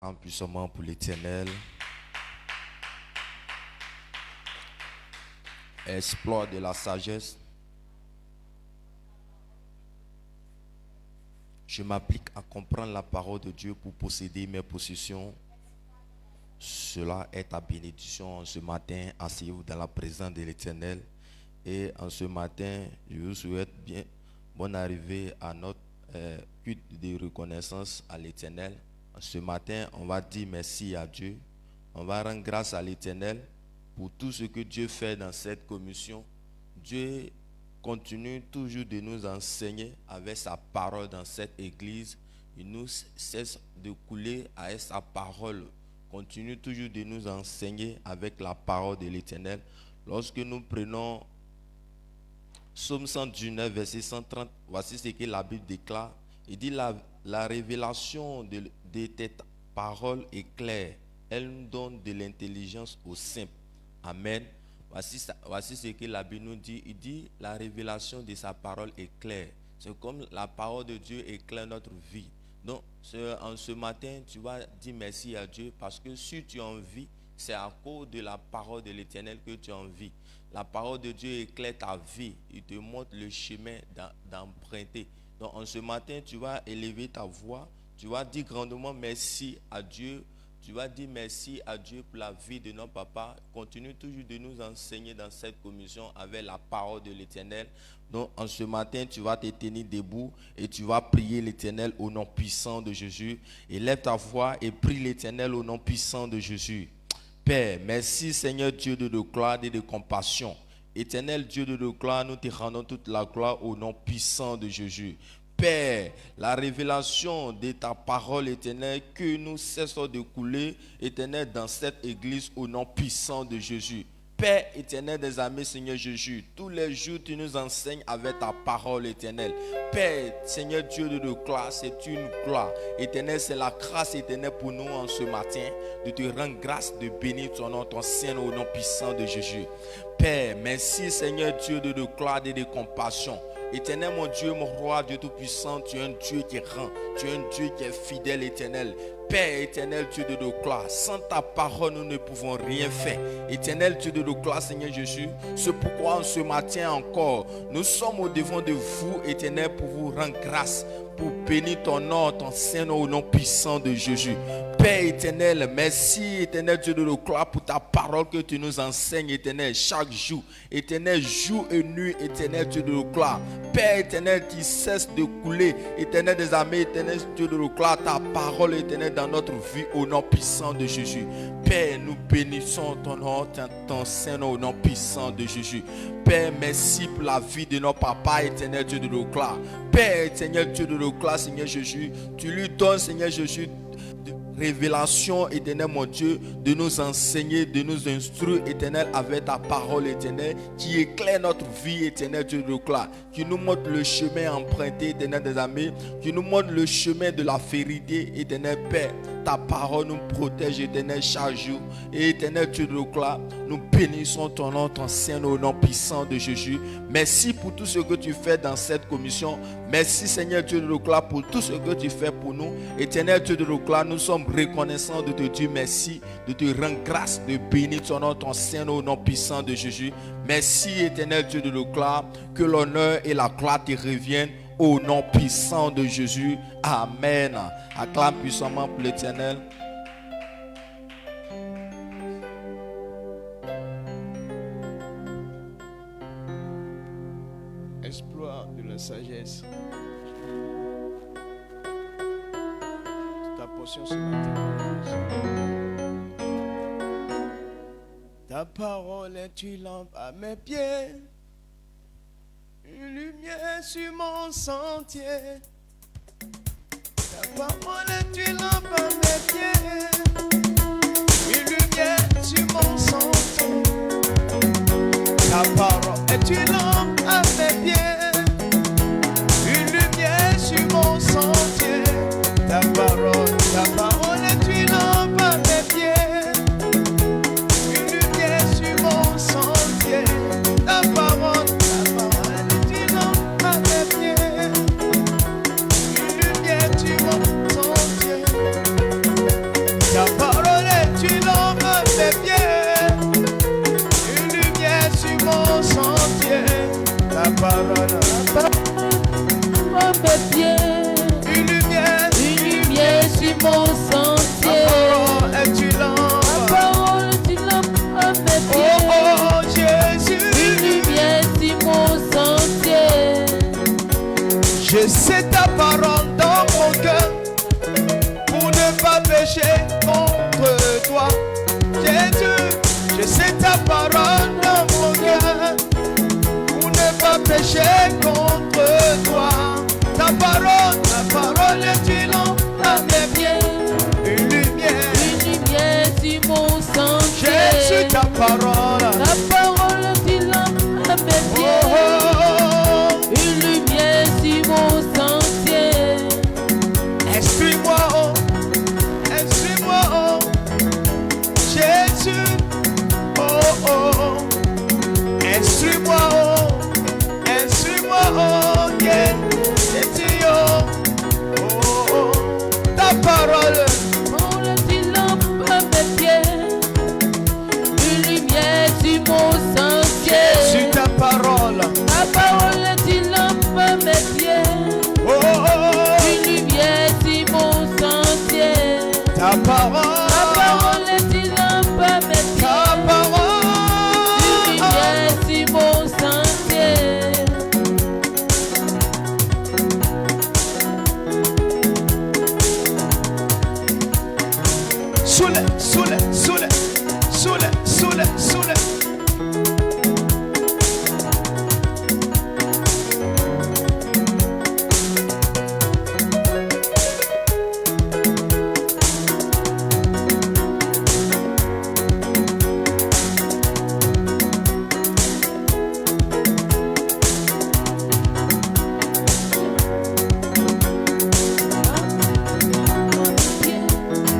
En puissamment pour l'Éternel. Exploit de la sagesse. Je m'applique à comprendre la parole de Dieu pour posséder mes possessions. Cela est ta bénédiction en ce matin. Asseyez-vous dans la présence de l'Éternel. Et en ce matin, je vous souhaite bien bonne arrivée à notre culte de reconnaissance à l'Éternel. Ce matin, on va dire merci à Dieu. On va rendre grâce à l'Éternel pour tout ce que Dieu fait dans cette commission. Dieu continue toujours de nous enseigner avec sa parole dans cette église. Il nous cesse de couler avec sa parole. Continue toujours de nous enseigner avec la parole de l'Éternel. Lorsque nous prenons Psaume 119, verset 130, voici ce que la Bible déclare. Il dit la révélation de tes paroles est claire. Elle nous donne de l'intelligence aux simples. Amen. Voici ce que la Bible nous dit. Il dit la révélation de sa parole est claire. C'est comme la parole de Dieu éclaire notre vie. Donc, en ce matin, tu vas dire merci à Dieu parce que si tu en vis, c'est à cause de la parole de l'Éternel que tu en vis. La parole de Dieu éclaire ta vie. Il te montre le chemin d'emprunter. Donc, en ce matin, tu vas élever ta voix. Tu vas dire grandement merci à Dieu. Tu vas dire merci à Dieu pour la vie de nos papas. Continue toujours de nous enseigner dans cette commission avec la parole de l'Éternel. Donc, en ce matin, tu vas te tenir debout et tu vas prier l'Éternel au nom puissant de Jésus. Élève ta voix et prie l'Éternel au nom puissant de Jésus. Père, merci Seigneur Dieu de gloire et de compassion. Éternel Dieu de gloire, nous te rendons toute la gloire au nom puissant de Jésus. Père, la révélation de ta parole éternelle que nous cessons de couler, éternel, dans cette église au nom puissant de Jésus. Père éternel des armées, Seigneur Jésus, tous les jours tu nous enseignes avec ta parole éternelle. Père, Seigneur Dieu de gloire, c'est une gloire. Éternel, c'est la grâce éternelle pour nous en ce matin, de te rendre grâce, de bénir ton nom, ton Saint au nom puissant de Jésus. Père, merci Seigneur Dieu de gloire et de compassion. Éternel, mon Dieu, mon roi, Dieu Tout-Puissant, tu es un Dieu qui rend, tu es un Dieu qui est fidèle, éternel. Père éternel, Dieu de gloire, sans ta parole, nous ne pouvons rien faire. Éternel, Dieu de gloire, Seigneur Jésus, c'est pourquoi en ce matin encore, nous sommes au devant de vous, éternel, pour vous rendre grâce, pour bénir ton nom, ton Saint nom, au nom puissant de Jésus. Père éternel, merci éternel Dieu de gloire pour ta parole que tu nous enseignes, éternel, chaque jour. Éternel, jour et nuit, éternel Dieu de gloire. Père éternel, qui cesse de couler, éternel des armées, éternel Dieu de gloire, ta parole éternelle dans notre vie au nom puissant de Jésus. Père, nous bénissons ton nom, ton Saint nom au nom puissant de Jésus. Père, merci pour la vie de nos papas, éternel Dieu de gloire. Père éternel Dieu de gloire, Seigneur Jésus, tu lui donnes, Seigneur Jésus, révélation éternelle, mon Dieu, de nous enseigner, de nous instruire, éternel, avec ta parole éternelle, qui éclaire notre vie, éternel, Dieu de gloire, qui nous montre le chemin emprunté, éternel des armées, qui nous montre le chemin de la vérité, éternel Père. Ta parole nous protège, éternel, chaque jour. Et éternel, Dieu de gloire, nous bénissons ton nom, ton Saint au nom puissant de Jésus. Merci pour tout ce que tu fais dans cette commission. Merci, Seigneur, Dieu de gloire, pour tout ce que tu fais pour nous. Éternel, Dieu de gloire, nous sommes reconnaissants de te dire merci, de te rendre grâce, de bénir ton nom, ton Saint au nom puissant de Jésus. Merci, éternel, Dieu de gloire, que l'honneur et la gloire te reviennent. Au nom puissant de Jésus. Amen. Acclame puissamment pour l'Éternel. Exploit de la sagesse. Ta portion ce matin. Ta parole est une lampe à mes pieds, une lumière sur mon sentier. Ta parole est une lampe à mes pieds, une lumière sur mon sentier. Ta parole est une lampe à mes pieds, une lumière sur mon sentier. Ta parole est une lampe à mes pieds, une lumière sur mon sentier. Ta parole parole. Oh mes pieds, Une lumière sur mon sentier. Ta parole est une Ta lampe. parole est une lampe à mes Oh, pieds. oh, Jésus. Une lumière sur mon sentier. Je sais ta parole dans mon cœur pour ne pas pécher contre toi. Jésus, je sais ta parole dans mon cœur pour ne pas pécher contre toi. Ta parole est une lampe à mes pieds, une lumière. Une lumière sur mon sentier. Jésus, ta parole. Ta parole est une lampe à mes Oh, pieds. oh, Une lumière sur mon sentier. oh. Instruis-moi, oh. Instruis-moi, oh. Jésus, oh, oh, oh. Instruis-moi, oh. Instruis-moi, oh, yeah. Jésus, oh, oh, oh. Ta parole, Parole est une lampe à mes pieds. Une lumière sur mon sentier. Jésus, ta parole, Ta parole est une lampe à mes pieds. oh, oh, oh. Une lumière sur mon sentier. Ta Ta parole, parole est une lampe à mes pieds. ta Une parole, lumière sur mon sentier. soule, soule, soule, soule, soule, soule.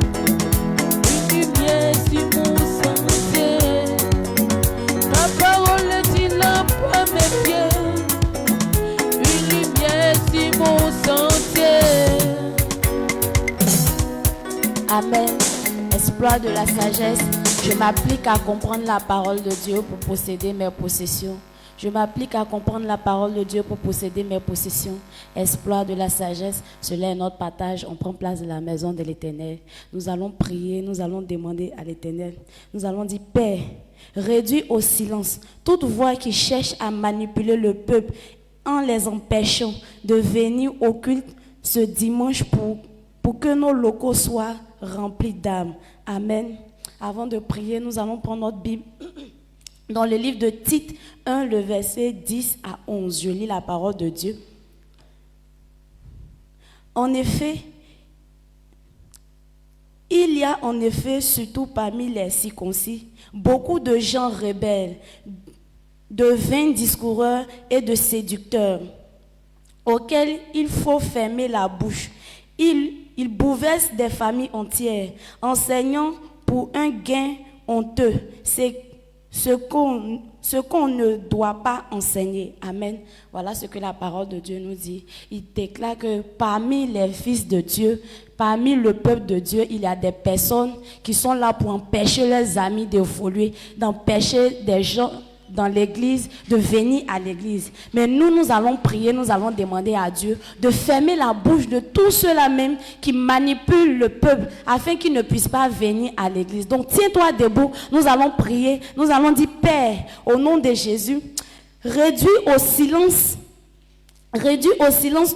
Une lumière sur mon sentier. Ta parole est une lampe à mes pieds. Une lumière sur mon sentier. Amen. Exploit de la sagesse. Je m'applique à comprendre la parole de Dieu pour posséder mes possessions. Je m'applique à comprendre la parole de Dieu pour posséder mes possessions. Exploit de la sagesse, cela est notre partage. On prend place de la maison de l'Éternel. Nous allons prier, nous allons demander à l'Éternel. Nous allons dire, Père, réduis au silence toute voix qui cherche à manipuler le peuple en les empêchant de venir au culte ce dimanche pour que nos locaux soient remplis d'âme. Amen. Avant de prier, nous allons prendre notre Bible. Dans le livre de Tite 1, le verset 10 à 11, je lis la parole de Dieu. En effet, il y a en effet, surtout parmi les circoncis, beaucoup de gens rebelles, de vains discoureurs et de séducteurs, auxquels il faut fermer la bouche. Ils bouleversent des familles entières, enseignant pour un gain honteux. C'est ce qu'on ne doit pas enseigner. Amen. Voilà ce que la parole de Dieu nous dit. Il déclare que parmi les fils de Dieu, parmi le peuple de Dieu, il y a des personnes qui sont là pour empêcher leurs amis d'évoluer, d'empêcher des gens dans l'église, de venir à l'église. Mais nous allons prier, nous allons demander à Dieu de fermer la bouche de tous ceux-là même qui manipulent le peuple afin qu'ils ne puissent pas venir à l'église. Donc tiens-toi debout, nous allons prier, nous allons dire, Père, au nom de Jésus, réduis au silence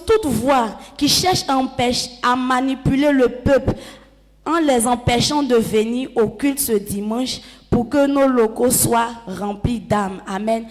toute voix qui cherche à manipuler le peuple en les empêchant de venir au culte ce dimanche pour que nos locaux soient remplis d'âme. Amen.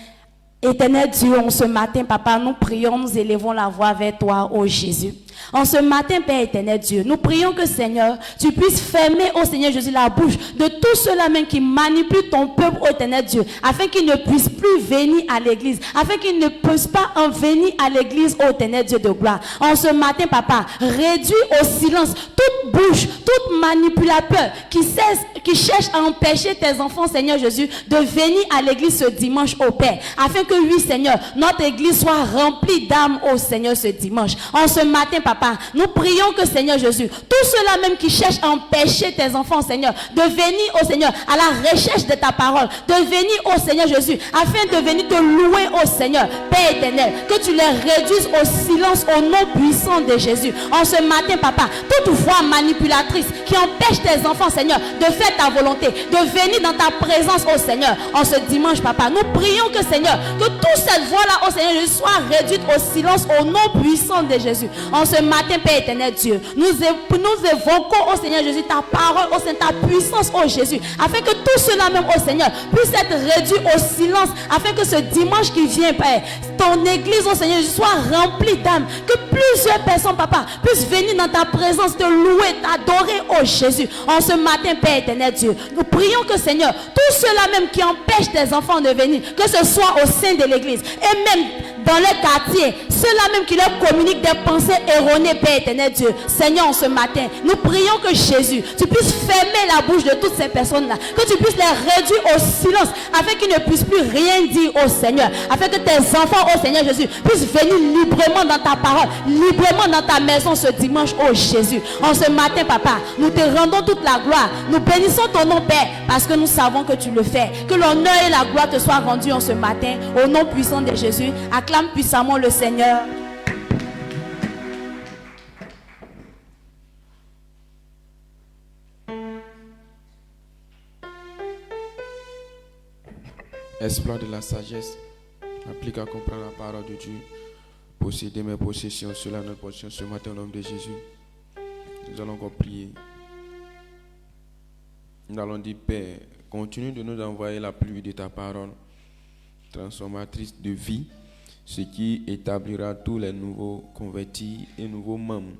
Éternel Dieu, en ce matin, Papa, nous prions, nous élevons la voix vers toi, ô Jésus. En ce matin, Père éternel Dieu, nous prions que, Seigneur, tu puisses fermer, ô Seigneur Jésus, la bouche de tous ceux-là même qui manipulent ton peuple, ô éternel Dieu, afin qu'ils ne puissent plus venir à l'église, afin qu'ils ne puissent pas en venir à l'église, ô éternel Dieu de gloire. En ce matin, Papa, réduis au silence toute bouche, toute manipulateur qui cherche à empêcher tes enfants, Seigneur Jésus, de venir à l'église ce dimanche, ô Père, afin que, oui, Seigneur, notre église soit remplie d'âme, ô Seigneur, ce dimanche. En ce matin, Papa, Papa, nous prions que, Seigneur Jésus, tous ceux-là même qui cherchent à empêcher tes enfants, Seigneur, de venir au Seigneur à la recherche de ta parole, de venir au Seigneur Jésus, afin de venir te louer au Seigneur, Père éternel, que tu les réduises au silence au nom puissant de Jésus. En ce matin, Papa, toute voix manipulatrice qui empêche tes enfants, Seigneur, de faire ta volonté, de venir dans ta présence, au Seigneur, en ce dimanche, Papa, nous prions que, Seigneur, que toute cette voix-là, au Seigneur Jésus, soit réduite au silence au nom puissant de Jésus. En ce matin, Père éternel Dieu, nous évoquons au Seigneur Jésus ta parole, au Seigneur, ta puissance, au Jésus, afin que tout cela même, au Seigneur, puisse être réduit au silence, afin que ce dimanche qui vient, Père, ton église, au Seigneur Jésus, soit remplie d'âmes, que plusieurs personnes, Papa, puissent venir dans ta présence, te louer, t'adorer, au Jésus. En ce matin, Père éternel Dieu, nous prions que, Seigneur, tout cela même qui empêche tes enfants de venir, que ce soit au sein de l'église et même dans les quartiers, ceux-là même qui leur communiquent des pensées erronées, Père éternel Dieu. Seigneur, ce matin, nous prions que Jésus, tu puisses fermer la bouche de toutes ces personnes-là, que tu puisses les réduire au silence, afin qu'ils ne puissent plus rien dire au Seigneur, afin que tes enfants, au Seigneur Jésus, puissent venir librement dans ta parole, librement dans ta maison ce dimanche, oh Jésus. En ce matin, Papa, nous te rendons toute la gloire, nous bénissons ton nom, Père, parce que nous savons que tu le fais. Que l'honneur et la gloire te soient rendus en ce matin, au nom puissant de Jésus. Acclame puissamment le Seigneur. Exploit de la sagesse, applique à comprendre la parole de Dieu, posséder mes possessions, cela notre portion ce matin au nom de Jésus. Nous allons encore prier. Nous allons dire, Père, continue de nous envoyer la pluie de ta parole, transformatrice de vie, ce qui établira tous les nouveaux convertis et nouveaux membres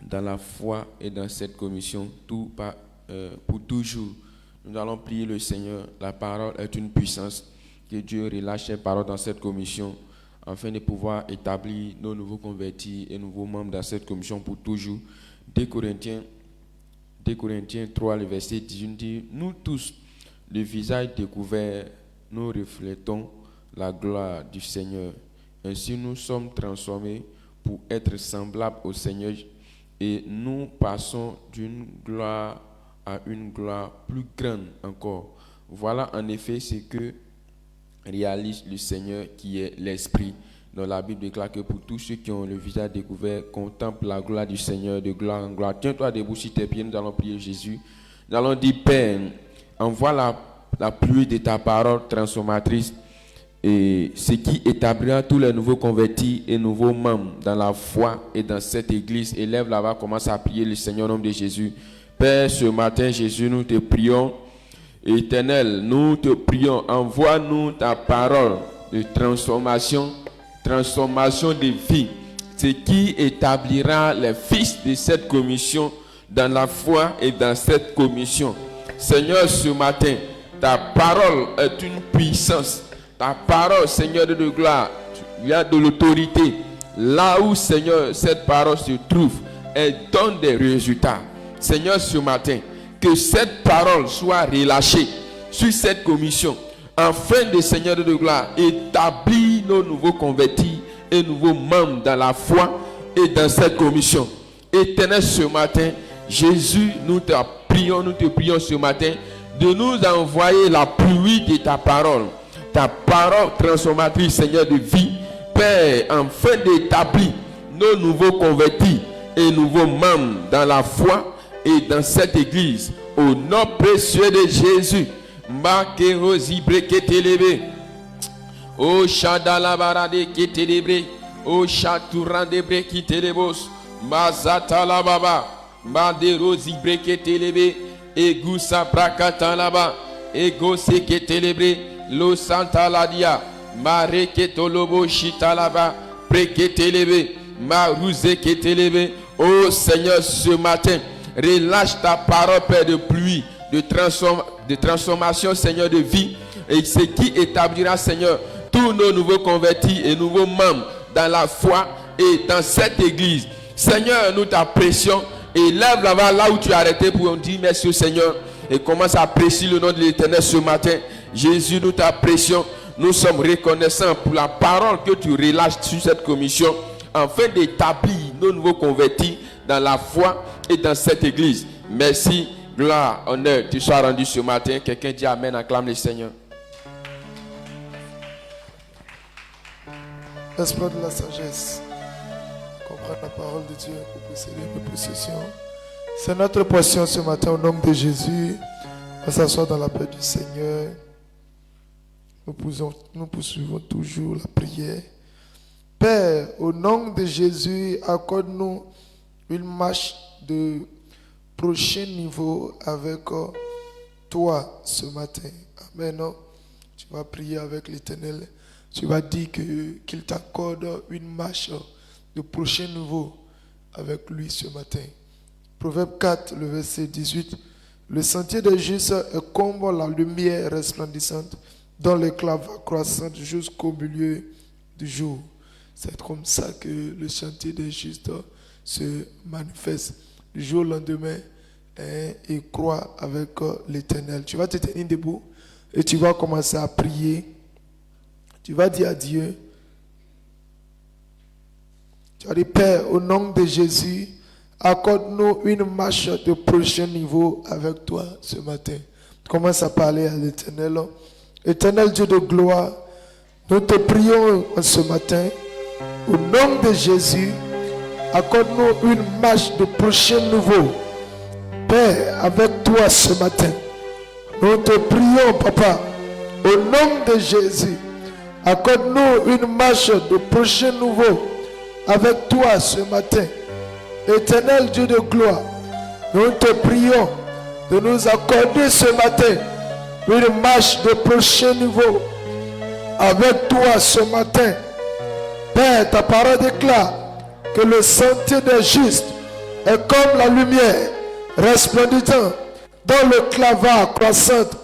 dans la foi et dans cette commission, pour toujours. Nous allons prier le Seigneur. La parole est une puissance. Que Dieu relâche ses paroles dans cette commission afin de pouvoir établir nos nouveaux convertis et nouveaux membres dans cette commission pour toujours. 2 Corinthiens 3, le verset 18 dit, nous tous, le visage découvert, nous reflétons la gloire du Seigneur. Ainsi nous sommes transformés pour être semblables au Seigneur et nous passons d'une gloire à une gloire plus grande encore. Voilà en effet ce que réalise le Seigneur qui est l'Esprit. Dans la Bible déclare que pour tous ceux qui ont le visage découvert, contemplent la gloire du Seigneur de gloire en gloire. Tiens-toi debout sur tes pieds, nous allons prier Jésus. Nous allons dire, Père, envoie la pluie de ta parole transformatrice et ce qui établira tous les nouveaux convertis et nouveaux membres dans la foi et dans cette église. Élève là-bas, commence à prier le Seigneur au nom de Jésus. Père, ce matin, Jésus, nous te prions. Éternel, nous te prions, envoie-nous ta parole de transformation de vie, ce qui établira les fils de cette commission dans la foi et dans cette commission. Seigneur, ce matin, ta parole est une puissance. Ta parole, Seigneur de gloire, il y a de l'autorité. Là où, Seigneur, cette parole se trouve, elle donne des résultats. Seigneur, ce matin, que cette parole soit relâchée sur cette commission, afin de, Seigneur de gloire, établir nos nouveaux convertis et nouveaux membres dans la foi et dans cette commission. Éternel, ce matin, Jésus, nous te prions ce matin de nous envoyer la pluie de ta parole transformatrice, Seigneur de vie, Père, afin d'établir nos nouveaux convertis et nouveaux membres dans la foi et dans cette église. Au nom précieux de Jésus. Makerosi breketelebe. O Shadalabarade ketelebe. O Shaturande breketelebos. Mazatala baba. Maderosi breketelebe. Egu saprakatalaba. Ego seketelebe. Lo santaladia. Mareketolobo shitalaba. Breketelebe. Maruze ketelebe. Oh Seigneur, ce matin, relâche ta parole, Père, de pluie, de transformation, Seigneur, de vie, et ce qui établira, Seigneur, tous nos nouveaux convertis et nouveaux membres dans la foi et dans cette église. Seigneur, nous t'apprécions, et lève là où tu as arrêté pour dire merci au Seigneur, et commence à apprécier le nom de l'Éternel ce matin. Jésus, nous t'apprécions, nous sommes reconnaissants pour la parole que tu relâches sur cette commission, afin d'établir nos nouveaux convertis dans la foi et dans cette église. Merci, gloire, honneur, tu sois rendu ce matin. Quelqu'un dit Amen, acclame le Seigneur. L'esprit de la sagesse, comprendre la parole de Dieu pour posséder mes possessions. C'est notre portion ce matin au nom de Jésus. On s'assoit dans la paix du Seigneur. Nous poursuivons toujours la prière. Père, au nom de Jésus, accorde-nous une marche de prochain niveau avec toi ce matin. Amen. Tu vas prier avec l'Éternel. Tu vas dire qu'il t'accorde une marche de prochain niveau avec lui ce matin. Proverbe 4, le verset 18. Le sentier des justes est comme la lumière resplendissante dont l'éclat va croissant jusqu'au milieu du jour. C'est comme ça que le sentier des justes se manifeste. Du jour au lendemain, et croit avec l'Éternel. Tu vas te tenir debout et tu vas commencer à prier. Tu vas dire à Dieu, tu vas dire, Père, au nom de Jésus, accorde-nous une marche de prochain niveau avec toi ce matin. Commence à parler à l'Éternel. Éternel Dieu de gloire, nous te prions ce matin, au nom de Jésus, accorde-nous une marche de prochain niveau. Père, avec toi ce matin, nous te prions, Papa, au nom de Jésus, accorde-nous une marche de prochain niveau avec toi ce matin. Éternel Dieu de gloire, nous te prions de nous accorder ce matin une marche de prochain niveau avec toi ce matin. Père, ta parole déclare que le sentier des justes est comme la lumière resplendissante dans le clava croissante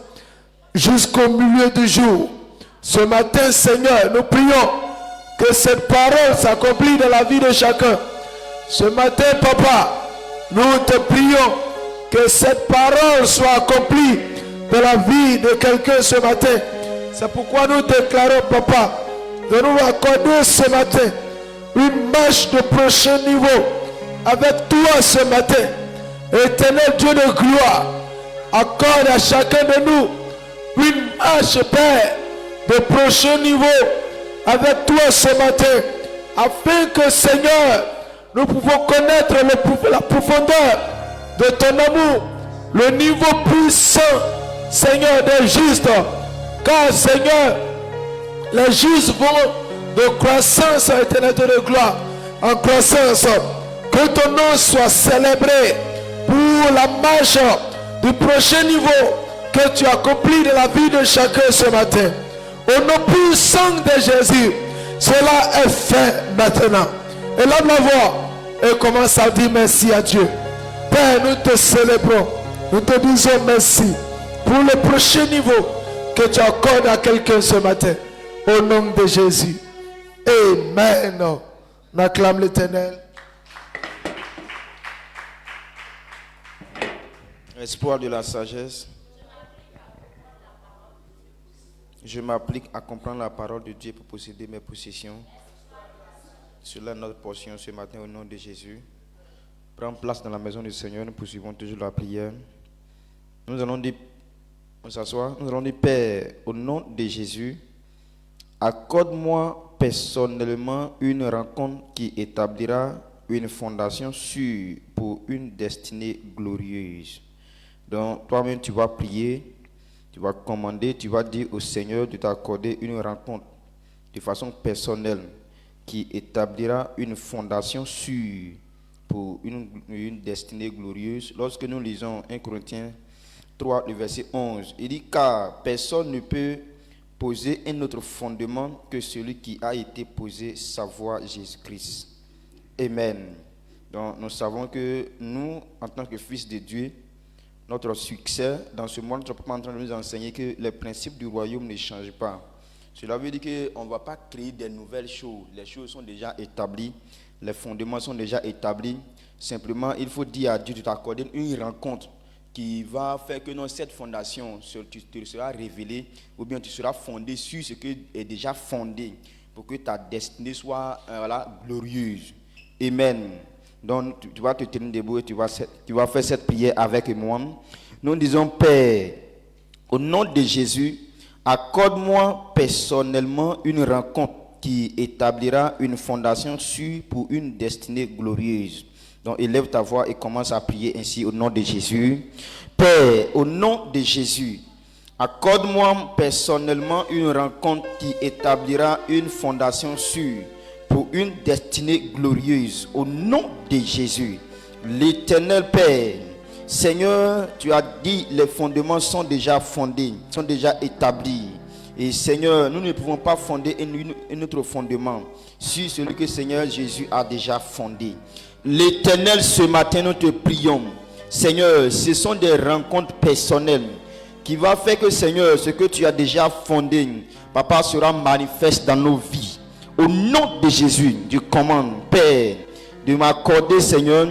jusqu'au milieu du jour. Ce matin, Seigneur, nous prions que cette parole s'accomplisse dans la vie de chacun. Ce matin, Papa, nous te prions que cette parole soit accomplie dans la vie de quelqu'un ce matin. C'est pourquoi nous déclarons, Papa, de nous accorder ce matin une marche de prochain niveau avec toi ce matin. Éternel Dieu de gloire, accorde à chacun de nous une marche, Père, de prochain niveau avec toi ce matin, afin que, Seigneur, nous pouvons connaître la profondeur de ton amour, le niveau puissant, Seigneur, des justes. Car, Seigneur, les justes vont de croissance à éternité de gloire en croissance. Que ton nom soit célébré pour la marche du prochain niveau que tu accomplis de la vie de chacun ce matin. Au nom puissant de Jésus, cela est fait maintenant. Élève la voix et commence à dire merci à Dieu. Père, nous te célébrons, nous te disons merci pour le prochain niveau que tu accordes à quelqu'un ce matin. Au nom de Jésus. Amen. On acclame l'Éternel. Espoir de la sagesse. Je m'applique à comprendre la parole de Dieu pour posséder mes possessions. Cela est notre portion ce matin au nom de Jésus. Prends place dans la maison du Seigneur. Nous poursuivons toujours la prière. Nous allons dire, on s'assoit. Nous allons dire, Père, au nom de Jésus, accorde-moi personnellement une rencontre qui établira une fondation sûre pour une destinée glorieuse. Donc, toi-même, tu vas prier, tu vas commander, tu vas dire au Seigneur de t'accorder une rencontre de façon personnelle qui établira une fondation sûre pour une destinée glorieuse. Lorsque nous lisons 1 Corinthiens 3, le verset 11, il dit, car personne ne peut poser un autre fondement que celui qui a été posé, savoir Jésus-Christ. Amen. Donc nous savons que nous, en tant que fils de Dieu, notre succès dans ce monde, notre papa est en train de nous enseigner que les principes du royaume ne changent pas. Cela veut dire qu'on ne va pas créer des nouvelles choses. Les choses sont déjà établies, les fondements sont déjà établis. Simplement, il faut dire à Dieu de t'accorder une rencontre qui va faire que dans cette fondation, tu te seras révélé ou bien tu seras fondé sur ce qui est déjà fondé pour que ta destinée soit glorieuse. Amen. Donc tu vas te tenir debout et tu vas faire cette prière avec moi. Nous disons, Père, au nom de Jésus, accorde-moi personnellement une rencontre qui établira une fondation sûre pour une destinée glorieuse. Donc élève ta voix et commence à prier ainsi au nom de Jésus. Père, au nom de Jésus, accorde-moi personnellement une rencontre qui établira une fondation sûre pour une destinée glorieuse. Au nom de Jésus, l'Éternel Père, Seigneur, tu as dit les fondements sont déjà fondés, sont déjà établis. Et Seigneur, nous ne pouvons pas fonder un autre fondement sur celui que Seigneur Jésus a déjà fondé. L'Éternel, ce matin, nous te prions. Seigneur, ce sont des rencontres personnelles qui vont faire que, Seigneur, ce que tu as déjà fondé, Papa, sera manifeste dans nos vies. Au nom de Jésus, je commande, Père, de m'accorder, Seigneur,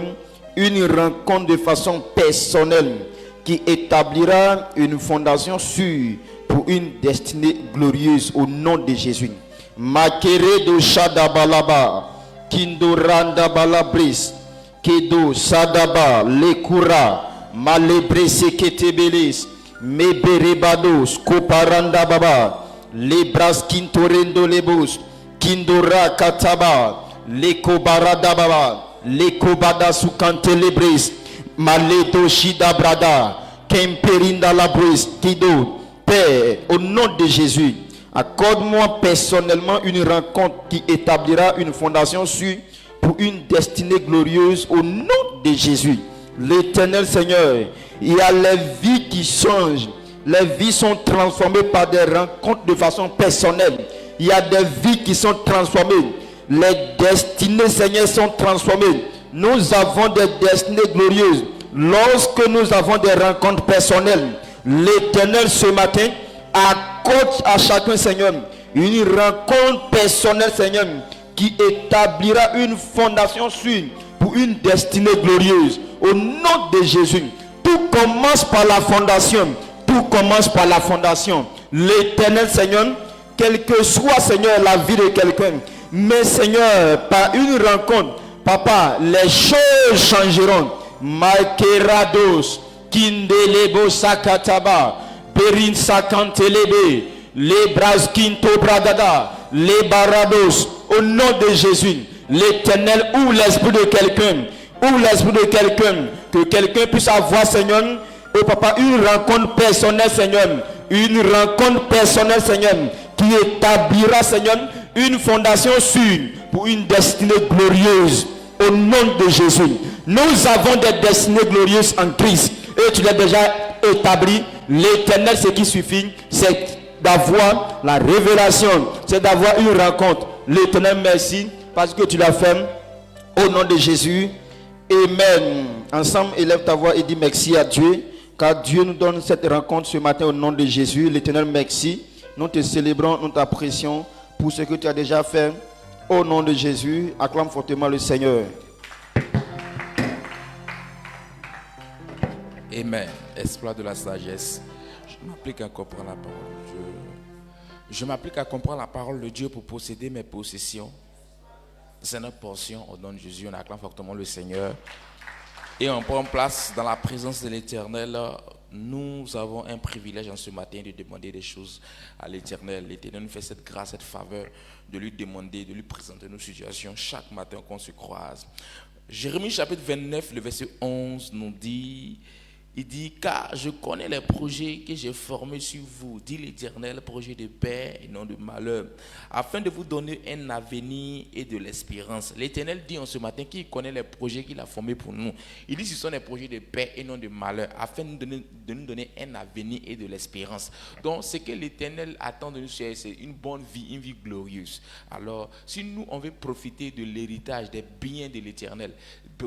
une rencontre de façon personnelle qui établira une fondation sûre pour une destinée glorieuse au nom de Jésus. Makere do Shadabalaba, Kindo Randa Balabris, Kedo Sadaba, Lekura, Malebrese Ketebelis, Meberebados, Koparanda Baba, Lebras Kintorendo Lebos, Kindora Kataba, Lekobarada Baba, Lekobada Sukante Lebris, Maledo Shida Brada, Kemperinda Labris, Kido. Père, au nom de Jésus, accorde-moi personnellement une rencontre qui établira une fondation sûre pour une destinée glorieuse au nom de Jésus. L'Éternel Seigneur, il y a les vies qui changent, les vies sont transformées par des rencontres de façon personnelle. Il y a des vies qui sont transformées, les destinées Seigneur sont transformées. Nous avons des destinées glorieuses lorsque nous avons des rencontres personnelles. L'Éternel ce matin accorde à chacun Seigneur une rencontre personnelle Seigneur qui établira une fondation sûre pour une destinée glorieuse au nom de Jésus. Tout commence par la fondation. Tout commence par la fondation. L'Éternel Seigneur, quelle que soit Seigneur la vie de quelqu'un, mais Seigneur par une rencontre, Papa, les choses changeront. Makerados Kindelebo Sakataba, Berin Sakantelebe, les Braskinto Bradada, les Barados, au nom de Jésus, l'Éternel ou l'esprit de quelqu'un, que quelqu'un puisse avoir, Seigneur, oh Papa, une rencontre personnelle, Seigneur, Seigneur, qui établira, Seigneur, une fondation sûre pour une destinée glorieuse, au nom de Jésus. Nous avons des destinées glorieuses en Christ. Et tu l'as déjà établi. L'Éternel, ce qui suffit, c'est d'avoir la révélation, c'est d'avoir une rencontre. L'Éternel, merci parce que tu l'as fait au nom de Jésus. Amen. Ensemble, élève ta voix et dis merci à Dieu, car Dieu nous donne cette rencontre ce matin au nom de Jésus. L'Éternel, merci. Nous te célébrons, nous t'apprécions pour ce que tu as déjà fait au nom de Jésus. Acclame fortement le Seigneur. Amen. Exploit de la sagesse. Je m'applique à comprendre la parole de Dieu. Je m'applique à comprendre la parole de Dieu pour posséder mes possessions. C'est notre portion au nom de Jésus. On acclame fortement le Seigneur. Et on prend place dans la présence de l'Éternel. Nous avons un privilège en ce matin de demander des choses à l'Éternel. L'Éternel nous fait cette grâce, cette faveur de lui demander, de lui présenter nos situations chaque matin qu'on se croise. Jérémie chapitre 29, le verset 11 nous dit... Il dit, car je connais les projets que j'ai formés sur vous, dit l'Éternel, projets de paix et non de malheur, afin de vous donner un avenir et de l'espérance. L'Éternel dit en ce matin qu'il connaît les projets qu'il a formés pour nous. Il dit, ce sont des projets de paix et non de malheur, afin de nous donner un avenir et de l'espérance. Donc, ce que l'Éternel attend de nous, c'est une bonne vie, une vie glorieuse. Alors, si nous, on veut profiter de l'héritage, des biens de l'Éternel,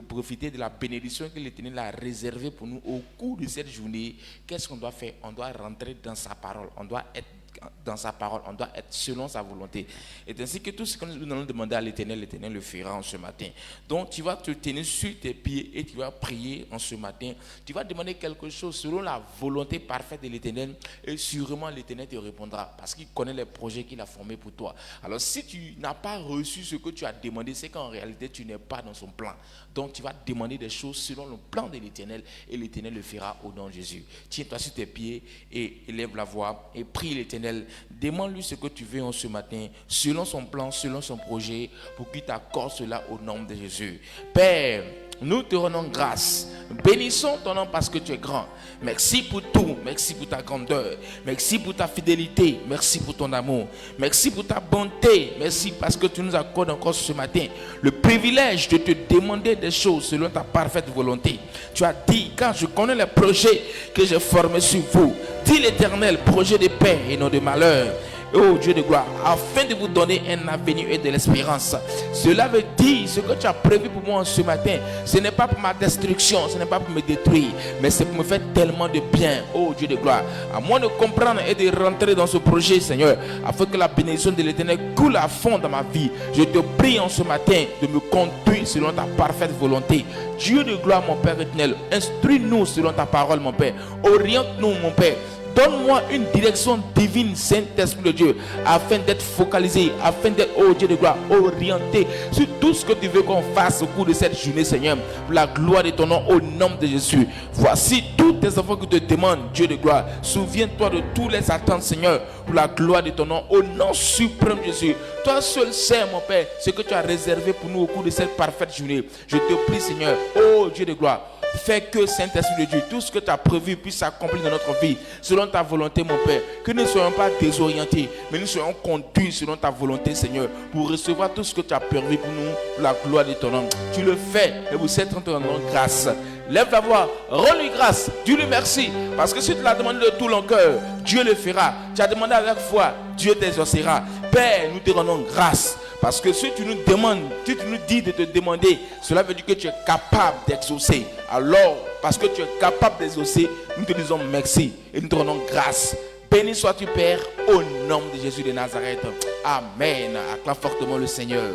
profiter de la bénédiction que l'Éternel a réservée pour nous au cours de cette journée, qu'est-ce qu'on doit faire? On doit rentrer dans sa parole, on doit être dans sa parole, on doit être selon sa volonté. Et ainsi que tout ce que nous allons demander à l'Éternel, l'Éternel le fera en ce matin. Donc tu vas te tenir sur tes pieds et tu vas prier en ce matin. Tu vas demander quelque chose selon la volonté parfaite de l'Éternel et sûrement l'Éternel te répondra parce qu'il connaît les projets qu'il a formés pour toi. Alors si tu n'as pas reçu ce que tu as demandé, c'est qu'en réalité tu n'es pas dans son plan. Donc tu vas demander des choses selon le plan de l'Éternel et l'Éternel le fera au nom de Jésus. Tiens-toi sur tes pieds et élève la voix et prie l'Éternel. Demande-lui ce que tu veux en ce matin, selon son plan, selon son projet, pour qu'il t'accorde cela au nom de Jésus. Père, nous te rendons grâce. Bénissons ton nom parce que tu es grand. Merci pour tout. Merci pour ta grandeur. Merci pour ta fidélité. Merci pour ton amour. Merci pour ta bonté. Merci parce que tu nous accordes encore ce matin le privilège de te demander des choses selon ta parfaite volonté. Tu as dit, car je connais les projets que j'ai formés sur vous, dit l'Éternel, projet de paix et non de malheur. Oh Dieu de gloire, afin de vous donner un avenir et de l'espérance. Cela veut dire, ce que tu as prévu pour moi ce matin, ce n'est pas pour ma destruction, ce n'est pas pour me détruire, mais c'est pour me faire tellement de bien. Oh Dieu de gloire, à moi de comprendre et de rentrer dans ce projet, Seigneur, afin que la bénédiction de l'Éternel coule à fond dans ma vie. Je te prie en ce matin de me conduire selon ta parfaite volonté. Dieu de gloire, mon Père éternel, instruis-nous selon ta parole, mon Père. Oriente-nous, mon Père. Donne-moi une direction divine, Saint-Esprit de Dieu, afin d'être focalisé, afin d'être, oh Dieu de gloire, orienté sur tout ce que tu veux qu'on fasse au cours de cette journée, Seigneur, pour la gloire de ton nom, au nom de Jésus. Voici tous tes enfants qui te demandent, Dieu de gloire. Souviens-toi de tous les attentes, Seigneur, pour la gloire de ton nom, au nom suprême de Jésus. Toi seul sais, mon Père, ce que tu as réservé pour nous au cours de cette parfaite journée. Je te prie, Seigneur, oh Dieu de gloire, fais que, Saint-Esprit de Dieu, tout ce que tu as prévu puisse s'accomplir dans notre vie, selon ta volonté, mon Père. Que nous ne soyons pas désorientés, mais nous soyons conduits selon ta volonté, Seigneur, pour recevoir tout ce que tu as prévu pour nous, pour la gloire de ton nom. Tu le fais, et vous êtes en ton nom grâce. Lève la voix, rends-lui grâce, Dieu lui merci, parce que si tu l'as demandé de tout ton cœur, Dieu le fera. Tu as demandé avec foi, Dieu t'exaucera. Père, nous te rendons grâce. Parce que si tu nous demandes, si tu nous dis de te demander, cela veut dire que tu es capable d'exaucer. Alors, parce que tu es capable d'exaucer, nous te disons merci et nous te rendons grâce. Béni sois-tu, Père, au nom de Jésus de Nazareth. Amen. Acclame fortement le Seigneur.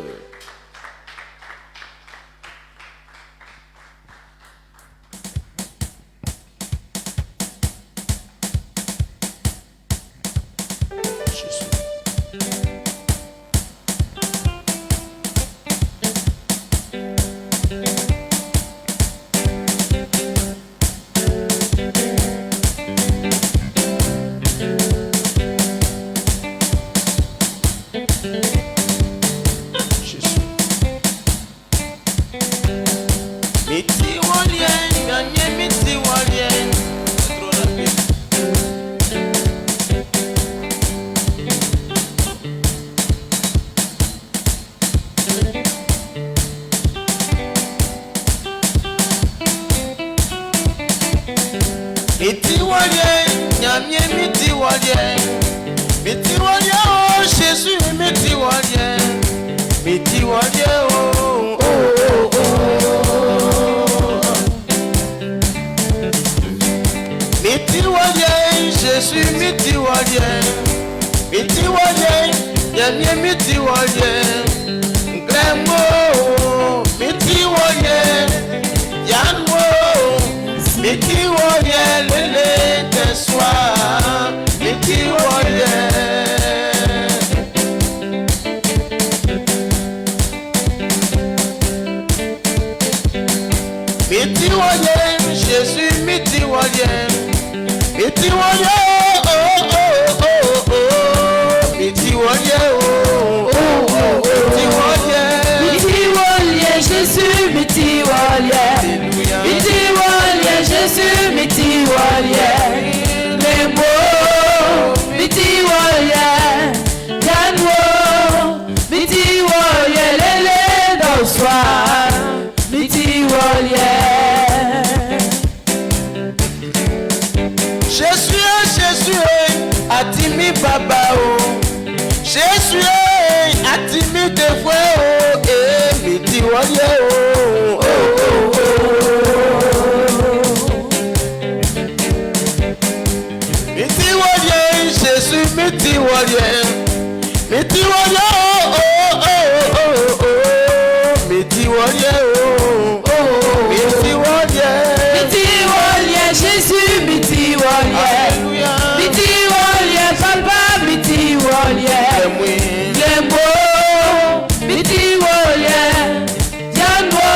Jésus Jésus, miti wolie. Miti wolie, papa, miti wolie. Lembo, miti wolie. Diango,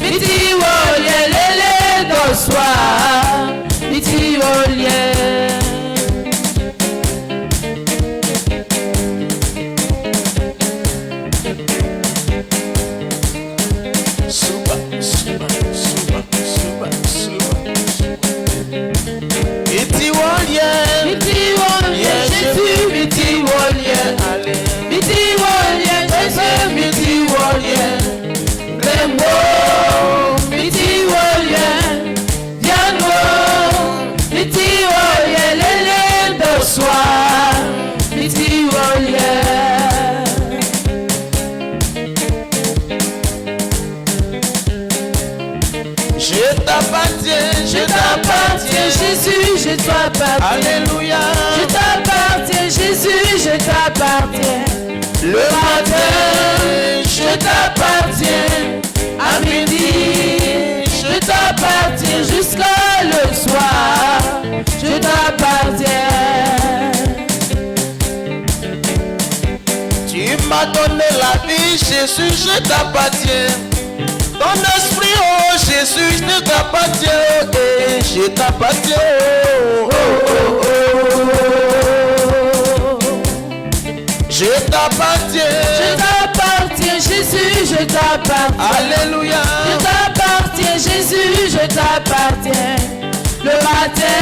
miti wolie. Lele doswa, miti wolie. Jésus, je t'appartiens. Alléluia. Je t'appartiens, Jésus, je t'appartiens. Le matin, Je t'appartiens. À midi, je t'appartiens. Jusqu'à le soir, je t'appartiens. tu m'as donné la vie, Jésus, je t'appartiens. Ton esprit, oh Jésus, je t'appartiens, oh, je t'appartiens, oh, oh, oh, oh. Je t'appartiens. Je t'appartiens, Jésus, je t'appartiens. Alléluia. Je t'appartiens, Jésus, je t'appartiens. Le matin,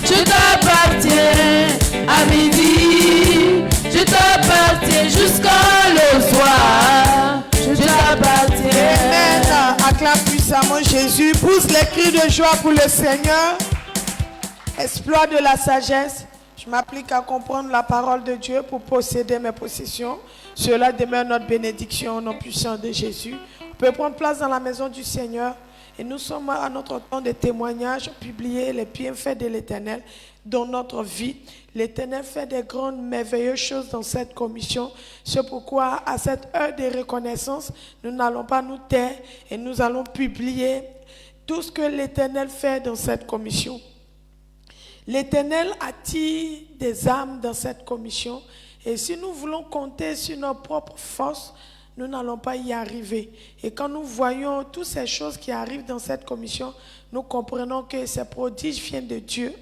je t'appartiens. À midi, je t'appartiens. Jusqu'à le soir, je t'appartiens. Amen. Acclame puissamment Jésus. Pousse les cris de joie pour le Seigneur. Exploit de la sagesse. Je m'applique à comprendre la parole de Dieu pour posséder mes possessions. Cela demeure notre bénédiction au nom puissant de Jésus. On peut prendre place dans la maison du Seigneur. Et nous sommes à notre temps de témoignage, publier les bienfaits de l'Éternel dans notre vie. L'Éternel fait des grandes, merveilleuses choses dans cette commission. C'est pourquoi, à cette heure de reconnaissance, nous n'allons pas nous taire et nous allons publier tout ce que l'Éternel fait dans cette commission. L'Éternel attire des âmes dans cette commission. Et si nous voulons compter sur nos propres forces, nous n'allons pas y arriver. Et quand nous voyons toutes ces choses qui arrivent dans cette commission, nous comprenons que ces prodiges viennent de Dieu.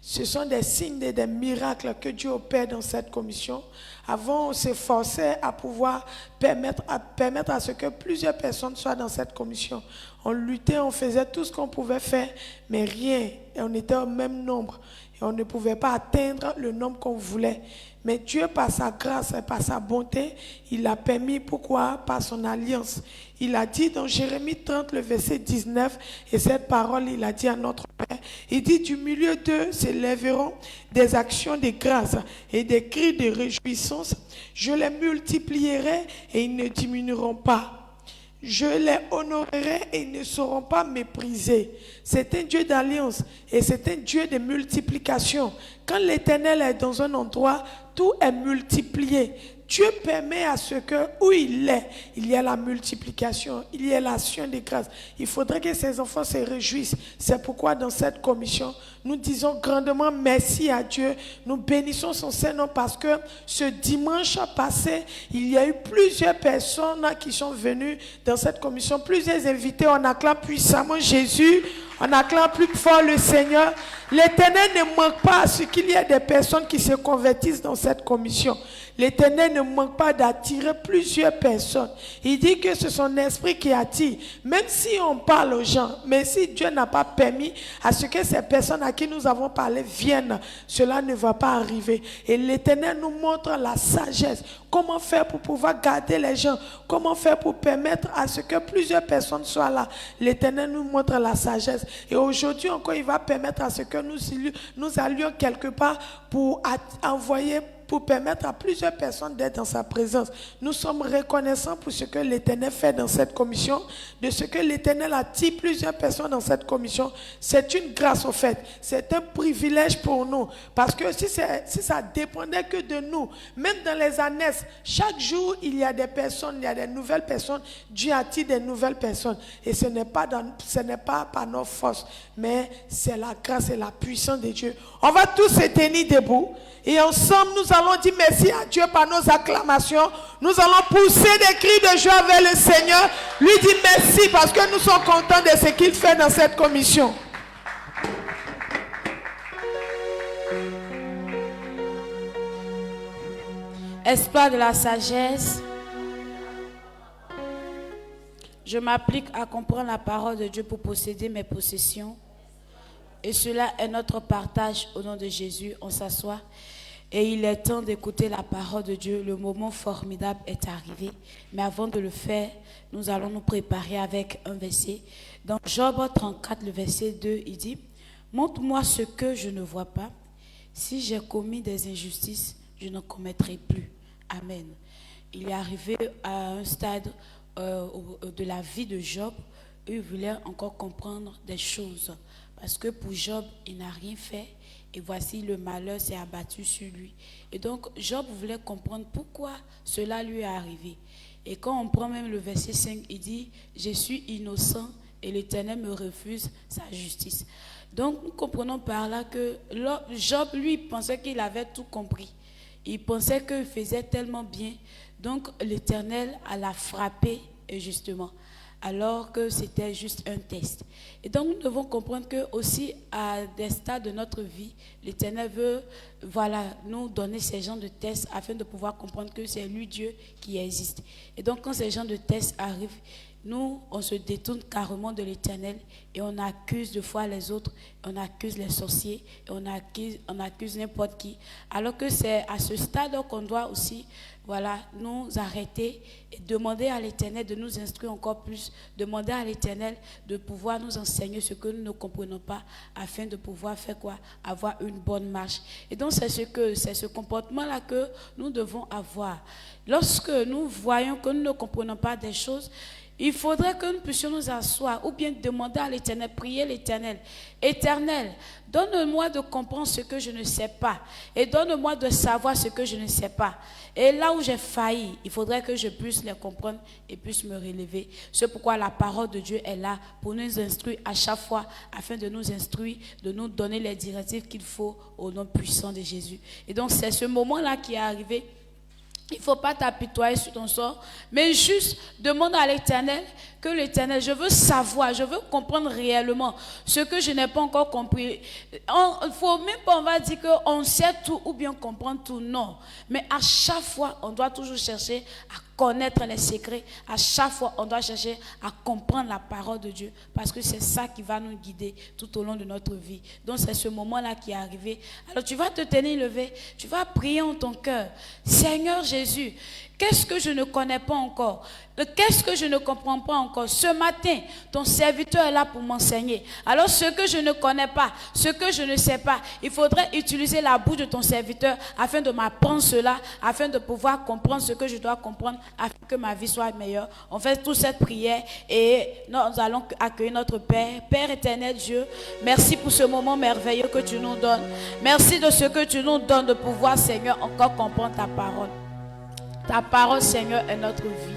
Ce sont des signes et des miracles que Dieu opère dans cette commission. Avant, on s'efforçait à pouvoir permettre à ce que plusieurs personnes soient dans cette commission. On luttait, on faisait tout ce qu'on pouvait faire, mais rien. Et on était au même nombre. Et on ne pouvait pas atteindre le nombre qu'on voulait. Mais Dieu, par sa grâce et par sa bonté, il a permis. Pourquoi? Par son alliance. Il a dit dans Jérémie 30, le verset 19, et cette parole, il a dit à notre Père, il dit, du milieu d'eux s'élèveront des actions de grâce et des cris de réjouissance. Je les multiplierai et ils ne diminueront pas. Je les honorerai et ils ne seront pas méprisés. C'est un Dieu d'alliance et c'est un Dieu de multiplication. Quand l'Éternel est dans un endroit, tout est multiplié. Dieu permet à ce que, où il y a la multiplication, il y a l'action de grâce. Il faudrait que ses enfants se réjouissent. C'est pourquoi dans cette commission, nous disons grandement merci à Dieu. Nous bénissons son Saint-Nom parce que ce dimanche passé, il y a eu plusieurs personnes qui sont venues dans cette commission, plusieurs invités. On acclame puissamment Jésus. On acclame plus fort le Seigneur. L'Éternel ne manque pas à ce qu'il y ait des personnes qui se convertissent dans cette commission. L'Éternel ne manque pas d'attirer plusieurs personnes. Il dit que c'est son esprit qui attire. Même si on parle aux gens, mais si Dieu n'a pas permis à ce que ces personnes à qui nous avons parlé viennent, cela ne va pas arriver. Et l'Éternel nous montre la sagesse. Comment faire pour pouvoir garder les gens? Comment faire pour permettre à ce que plusieurs personnes soient là? L'Éternel nous montre la sagesse. Et aujourd'hui encore, il va permettre à ce que nous allions quelque part pour envoyer pour permettre à plusieurs personnes d'être dans sa présence. Nous sommes reconnaissants pour ce que l'Éternel fait dans cette commission, de ce que l'Éternel attire plusieurs personnes dans cette commission. C'est une grâce au fait. C'est un privilège pour nous. Parce que si ça dépendait que de nous, même dans les années, chaque jour, il y a des personnes, il y a des nouvelles personnes. Dieu attire des nouvelles personnes. Et ce n'est pas par nos forces, mais c'est la grâce et la puissance de Dieu. On va tous se tenir debout. Et ensemble, nous allons dire merci à Dieu par nos acclamations. Nous allons pousser des cris de joie vers le Seigneur. Lui dire merci parce que nous sommes contents de ce qu'il fait dans cette commission. Espoir de la sagesse. Je m'applique à comprendre la parole de Dieu pour posséder mes possessions. Et cela est notre partage au nom de Jésus. On s'assoit. Et il est temps d'écouter la parole de Dieu. Le moment formidable est arrivé. Mais avant de le faire, nous allons nous préparer avec un verset. Dans Job 34, le verset 2, il dit « Montre-moi ce que je ne vois pas. Si j'ai commis des injustices, je n'en commettrai plus. » Amen. Il est arrivé à un stade de la vie de Job où il voulait encore comprendre des choses. Parce que pour Job, il n'a rien fait. Et voici, le malheur s'est abattu sur lui. Et donc, Job voulait comprendre pourquoi cela lui est arrivé. Et quand on prend même le verset 5, il dit « Je suis innocent et l'Éternel me refuse sa justice. » Donc, nous comprenons par là que Job, lui, pensait qu'il avait tout compris. Il pensait qu'il faisait tellement bien. Donc, l'Éternel l'a frappé, justement, alors que c'était juste un test. Et donc, nous devons comprendre que aussi à des stades de notre vie, l'Éternel veut, nous donner ces genres de tests afin de pouvoir comprendre que c'est lui Dieu qui existe. Et donc, quand ces genres de tests arrivent, nous, on se détourne carrément de l'Éternel et on accuse de fois les autres, on accuse les sorciers, et on accuse n'importe qui. Alors que c'est à ce stade qu'on doit aussi nous arrêter et demander à l'Éternel de nous instruire encore plus, demander à l'Éternel de pouvoir nous enseigner ce que nous ne comprenons pas afin de pouvoir faire quoi? Avoir une bonne marche. Et donc c'est ce comportement-là que nous devons avoir. Lorsque nous voyons que nous ne comprenons pas des choses, il faudrait que nous puissions nous asseoir ou bien demander à l'Éternel, prier l'Éternel. Éternel, donne-moi de comprendre ce que je ne sais pas et donne-moi de savoir ce que je ne sais pas. Et là où j'ai failli, il faudrait que je puisse les comprendre et puisse me relever. C'est pourquoi la parole de Dieu est là pour nous instruire à chaque fois afin de nous instruire, de nous donner les directives qu'il faut au nom puissant de Jésus. Et donc c'est ce moment-là qui est arrivé. Il ne faut pas t'apitoyer sur ton sort, mais juste demande à l'Éternel que l'Éternel, je veux savoir, je veux comprendre réellement ce que je n'ai pas encore compris. Il ne faut même pas, on va dire qu'on sait tout ou bien comprendre tout, non. Mais à chaque fois, on doit toujours chercher à connaître les secrets. À chaque fois, on doit chercher à comprendre la parole de Dieu parce que c'est ça qui va nous guider tout au long de notre vie. Donc, c'est ce moment-là qui est arrivé. Alors, tu vas te tenir levé, tu vas prier en ton cœur. Seigneur Jésus, qu'est-ce que je ne connais pas encore? Qu'est-ce que je ne comprends pas encore? Ce matin, ton serviteur est là pour m'enseigner. Alors, ce que je ne connais pas, ce que je ne sais pas, il faudrait utiliser la bouche de ton serviteur afin de m'apprendre cela, afin de pouvoir comprendre ce que je dois comprendre, afin que ma vie soit meilleure. On fait toute cette prière et nous allons accueillir notre Père. Père éternel Dieu, merci pour ce moment merveilleux que tu nous donnes. Merci de ce que tu nous donnes de pouvoir, Seigneur, encore comprendre ta parole. Ta parole, Seigneur, est notre vie.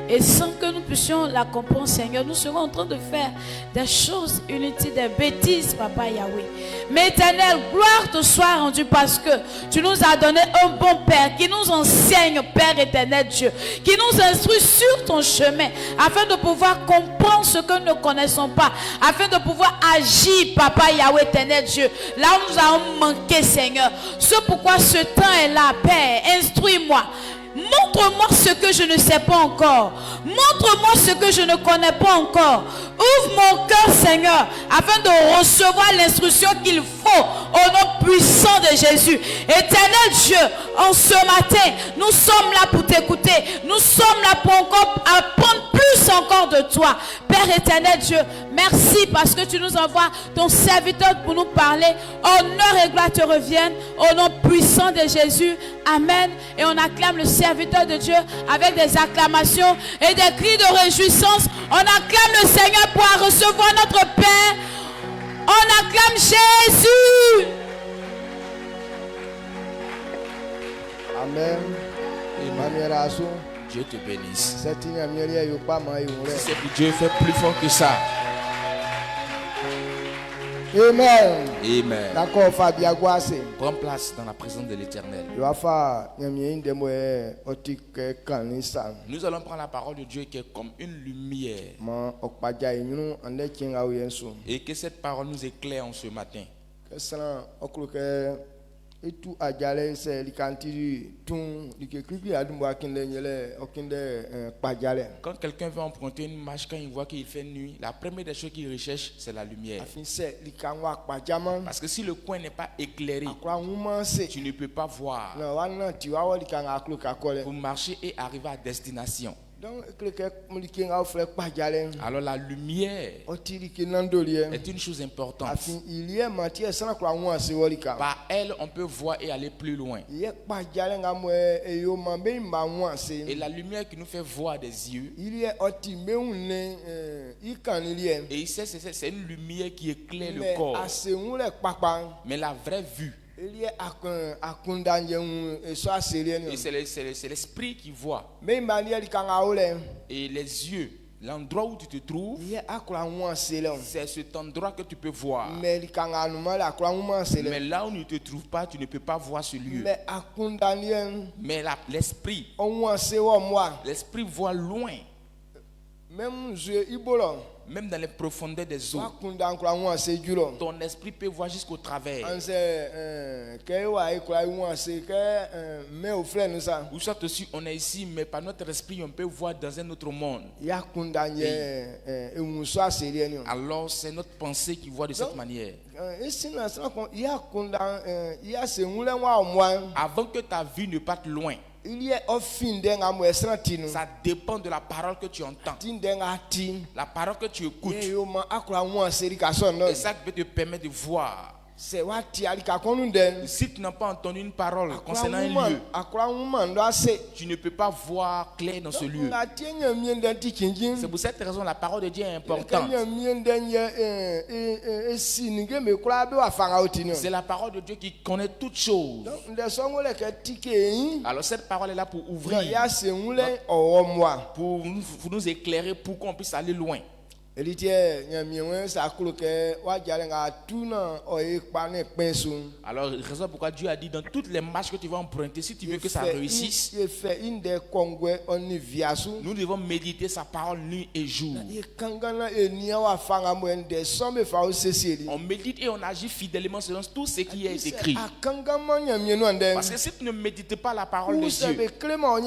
Et sans que nous puissions la comprendre, Seigneur, nous serons en train de faire des choses inutiles, des bêtises, Papa Yahweh. Mais éternel, gloire te soit rendue parce que tu nous as donné un bon Père qui nous enseigne, Père éternel Dieu, qui nous instruit sur ton chemin afin de pouvoir comprendre ce que nous ne connaissons pas, afin de pouvoir agir, Papa Yahweh éternel Dieu, là où nous avons manqué, Seigneur. C'est pourquoi ce temps est là, Père, instruis-moi. Montre-moi ce que je ne sais pas encore. Montre-moi ce que je ne connais pas encore. Ouvre mon cœur, Seigneur, afin de recevoir l'instruction qu'il faut au nom puissant de Jésus. Éternel Dieu, en ce matin, nous sommes là pour t'écouter. Nous sommes là pour encore apprendre plus encore de toi. Père éternel Dieu, merci parce que tu nous envoies ton serviteur pour nous parler. Honneur et gloire te reviennent au nom puissant de Jésus. Amen. Et on acclame le serviteur de Dieu avec des acclamations et des cris de réjouissance. On acclame le Seigneur pour recevoir notre Père. On acclame Jésus. Amen. Dieu te bénisse. C'est pour Dieu fait plus fort que ça. Amen. Amen. D'accord, Fabien Guasse. Prends place dans la présence de l'Éternel. Nous allons prendre la parole de Dieu qui est comme une lumière. Et que cette parole nous éclaire en ce matin. Quand quelqu'un veut emprunter une marche, quand il voit qu'il fait nuit, la première des choses qu'il recherche, c'est la lumière. Parce que si le coin n'est pas éclairé, tu ne peux pas voir pour marcher et arriver à destination. Alors la lumière est une chose importante. Par elle, on peut voir et aller plus loin. Et la lumière qui nous fait voir des yeux, et c'est une lumière qui éclaire le corps. Mais la vraie vue, et c'est l'esprit qui voit. Et les yeux, l'endroit où tu te trouves, c'est cet endroit que tu peux voir. Mais là où tu ne te trouves pas, tu ne peux pas voir ce lieu. Mais l'esprit voit loin. Même dans les profondeurs des eaux, ton esprit peut voir jusqu'au travers. Ou soit aussi on est ici, mais par notre esprit on peut voir dans un autre monde. Alors c'est notre pensée qui voit de cette manière. Avant que ta vue ne parte loin, ça dépend de la parole que tu entends, la parole que tu écoutes. Et ça peut te permettre de voir. Si tu n'as pas entendu une parole concernant un lieu, tu ne peux pas voir clair dans ce lieu. C'est pour cette raison que la parole de Dieu est importante. C'est la parole de Dieu qui connaît toutes choses. Alors cette parole est là pour ouvrir, pour nous éclairer, pour qu'on puisse aller loin. Alors, raison pourquoi Dieu a dit dans toutes les marches que tu vas emprunter, si tu veux que ça réussisse, nous devons méditer sa parole nuit et jour. On médite et on agit fidèlement selon tout ce qui est écrit. Parce que si tu ne médites pas la parole de Dieu, pour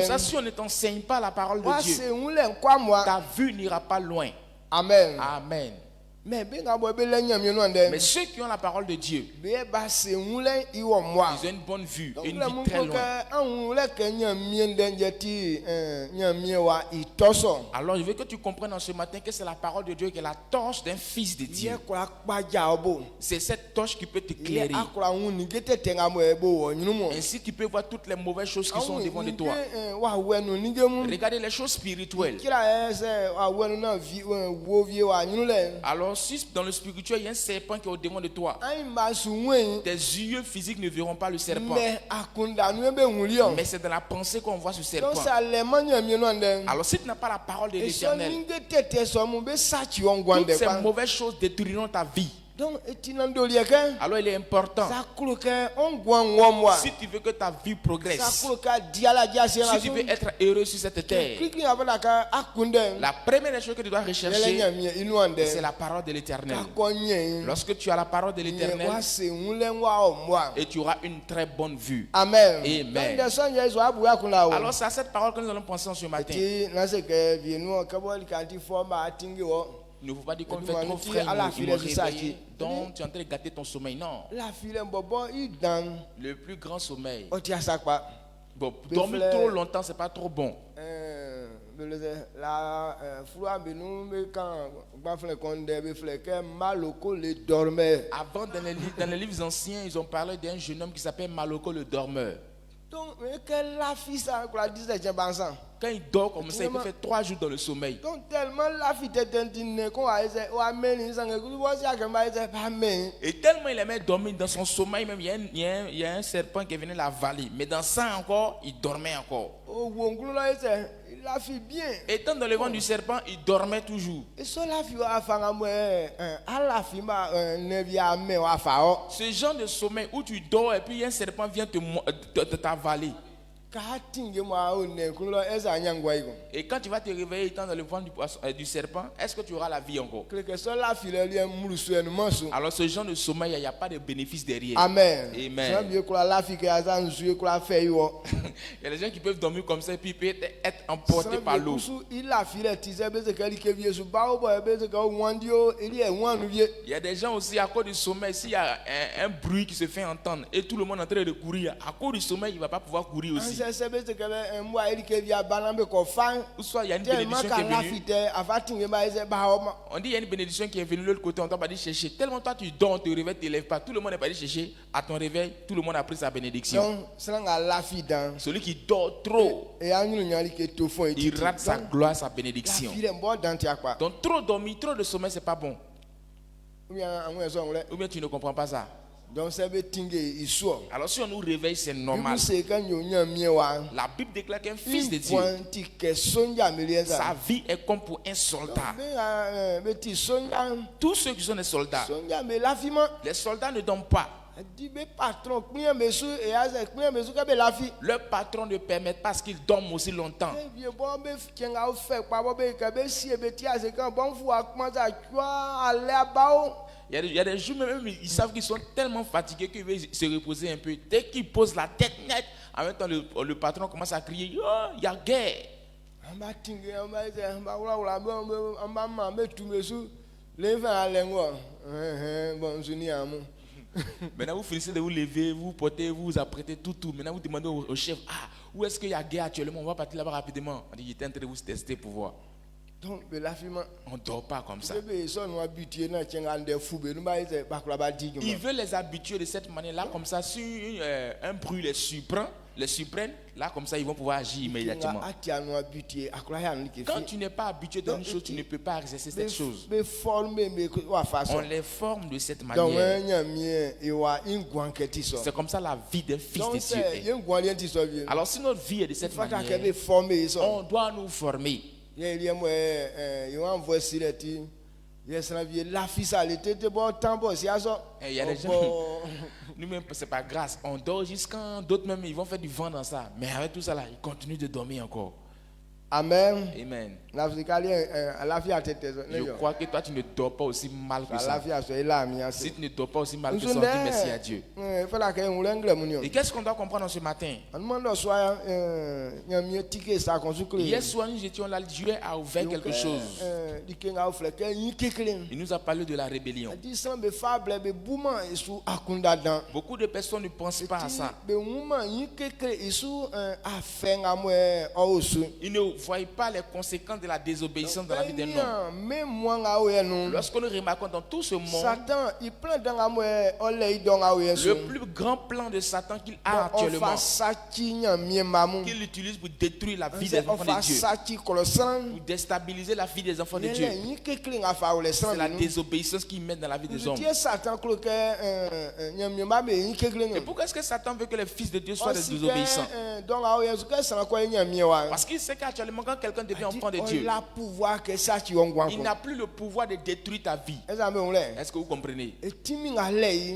ça, si on ne t'enseigne pas la parole de Dieu, ta vue n'ira pas loin. Amen. Amen. Mais ceux qui ont la parole de Dieu, ils ont une bonne vue, une vue très loin. Alors je veux que tu comprennes en ce matin que c'est la parole de Dieu qui est la torche d'un fils de Dieu. C'est cette torche qui peut t'éclairer. Ainsi tu peux voir toutes les mauvaises choses qui sont devant de toi. Regardez les choses spirituelles. Alors si dans le spirituel il y a un serpent qui est au devant de toi, tes yeux physiques ne verront pas le serpent. Mais c'est dans la pensée qu'on voit ce serpent. Alors si tu n'as pas la parole de l'Éternel, toutes ces mauvaises choses détruiront ta vie. Alors il est important, si tu veux que ta vie progresse, si tu veux être heureux sur cette terre, la première chose que tu dois rechercher, c'est la parole de l'Éternel. Lorsque tu as la parole de l'Éternel, et tu auras une très bonne vue. Amen. Amen. Alors c'est à cette parole que nous allons penser en ce matin. Il ne faut pas dire qu'on fait trop frais, il me réveiller, donc tu es en train de gâter ton sommeil. Non. Le plus grand sommeil. Bon, dormir trop longtemps, c'est pas trop bon. la foi benou me quand bafle konde be fleke Maloko le dormeur. Avant, dans les livres anciens, ils ont parlé d'un jeune homme qui s'appelle Maloko le dormeur. Donc quelle la fille ça quoi disait Djembansan. Quand il dort comme ça, il peut faire 3 jours dans le sommeil. Donc tellement la fille était indignée qu'on a essayé ou amener ça que vous voyez que m'a essayé pas mais Et tellement il aimait dormir dans son sommeil, même il y a un serpent qui venait l'avaler. Mais dans ça encore, il dormait encore. oh wongulu là essayé la fille bien. Étant dans le ventre du serpent, il dormait toujours. Et ça la fille a fait à la fille ma ne vient mais wa fa. Ce genre de sommeil où tu dors et puis un serpent vient t'avaler. Et quand tu vas te réveiller étant dans le ventre du serpent, est-ce que tu auras la vie encore? Alors ce genre de sommeil, il n'y a pas de bénéfice derrière. Amen. Amen. Il y a des gens qui peuvent dormir comme ça et puis peut être emportés par l'eau. Il y a des gens aussi à cause du sommeil, s'il y a un bruit qui se fait entendre et tout le monde est en train de courir, à cause du sommeil, il ne va pas pouvoir courir aussi. Ou soit il y a une bénédiction qui est venue. On dit il y a une bénédiction qui est venue de l'autre côté, on t'a pas dit chercher. Tellement toi tu dors, on te réveille, tu ne te lèves pas. Tout le monde n'est pas dit chercher. À ton réveil, tout le monde a pris sa bénédiction. Celui qui dort trop, il rate sa gloire, sa bénédiction. Donc trop dormir, trop de sommeil, c'est pas bon. Ou bien tu ne comprends pas ça. Donc alors si on nous réveille, c'est normal. La Bible déclare qu'un fils de Dieu, sa vie est comme pour un soldat. Tous ceux qui sont des soldats, les soldats ne dorment pas. Leur patron ne permet pas qu'ils dorment aussi longtemps. Il y a des jours même, ils savent qu'ils sont tellement fatigués qu'ils veulent se reposer un peu. Dès qu'ils posent la tête nette, en même temps le patron commence à crier, oh, il y a guerre. Maintenant vous finissez de vous lever, vous portez, vous vous apprêtez tout. Maintenant vous demandez au chef, ah, où est-ce qu'il y a guerre actuellement? On va partir là-bas rapidement. On dit, il est en train de vous tester pour voir. On ne dort pas comme ça. Il veut les habituer de cette manière-là, comme ça, si un bruit les surprend, là, comme ça, ils vont pouvoir agir immédiatement. Quand tu n'es pas habitué d'une chose, tu ne peux pas exercer cette chose. On les forme de cette manière. C'est comme ça la vie des fils de Dieu est. Alors, si notre vie est de cette manière, on doit nous former. Il y a des gens, nous-mêmes, c'est pas grâce. On dort jusqu'à d'autres même, ils vont faire du vent dans ça. Mais avec tout ça là, ils continuent de dormir encore. Amen. Amen. Je crois que toi tu ne dors pas aussi mal que ça. Si tu ne dors pas aussi mal que ça, on dit merci à Dieu. Et qu'est-ce qu'on doit comprendre en ce matin? Hier soir nous étions là, Dieu a ouvert quelque chose. Il nous a parlé de la rébellion. Beaucoup de personnes ne pensent pas à ça. Ils ne voient pas les conséquences de la désobéissance dans la vie d'un homme. Lorsque nous remarquons dans tout ce monde, le plus grand plan de Satan qu'il a actuellement, qu'il utilise pour détruire la vie des enfants de Dieu, pour déstabiliser la vie des enfants de Dieu, c'est la désobéissance qu'il met dans la vie des hommes. Et pourquoi est-ce que Satan veut que les fils de Dieu soient des désobéissants? Parce qu'il sait qu'actuellement quand quelqu'un devient enfant de Dieu, il n'a plus le pouvoir de détruire ta vie. Est-ce que vous comprenez?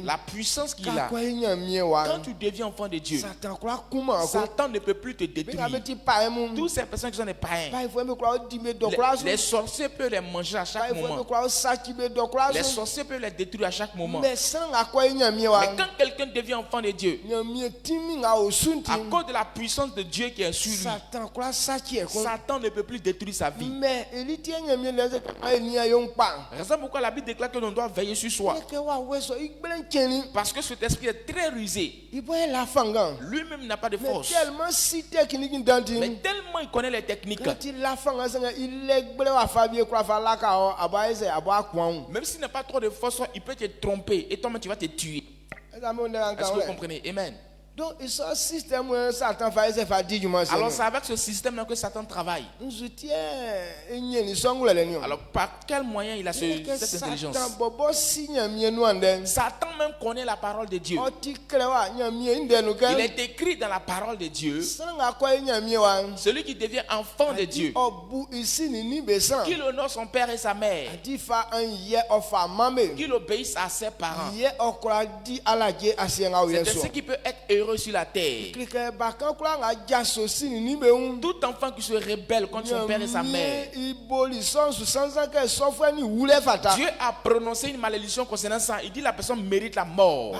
La puissance qu'il a, quand tu deviens enfant de Dieu, Satan ne peut plus te détruire. Toutes ces personnes qui sont des païens, les sorciers peuvent les manger à chaque moment. Les sorciers peuvent les détruire à chaque moment. Mais quand quelqu'un devient enfant de Dieu, à cause de la puissance de Dieu qui est sur lui, Satan ne peut plus détruire sa vie. Mais il tient un mieux les pas. Raison pourquoi la Bible déclare que l'on doit veiller sur soi. Parce que cet esprit est très rusé. Lui-même n'a pas de force. Tellement si technique Mais tellement il connaît les techniques. Même s'il n'a pas trop de force, il peut te tromper et toi-même tu vas te tuer. Est-ce que vous comprenez? Amen. Donc, il y a un système où Satan fait ses fatigues. Alors, c'est avec ce système-là que Satan travaille. Alors, par quel moyen il a cette intelligence? Satan même connaît la parole de Dieu. Il est écrit dans la parole de Dieu. Celui qui devient enfant de Dieu, qu'il honore son père et sa mère, qu'il obéisse à ses parents. C'est ainsi qu'il peut être heureux sur la terre. Tout enfant qui se rebelle contre son père et sa mère, Dieu a prononcé une malédiction concernant ça. Il dit la personne mérite la mort.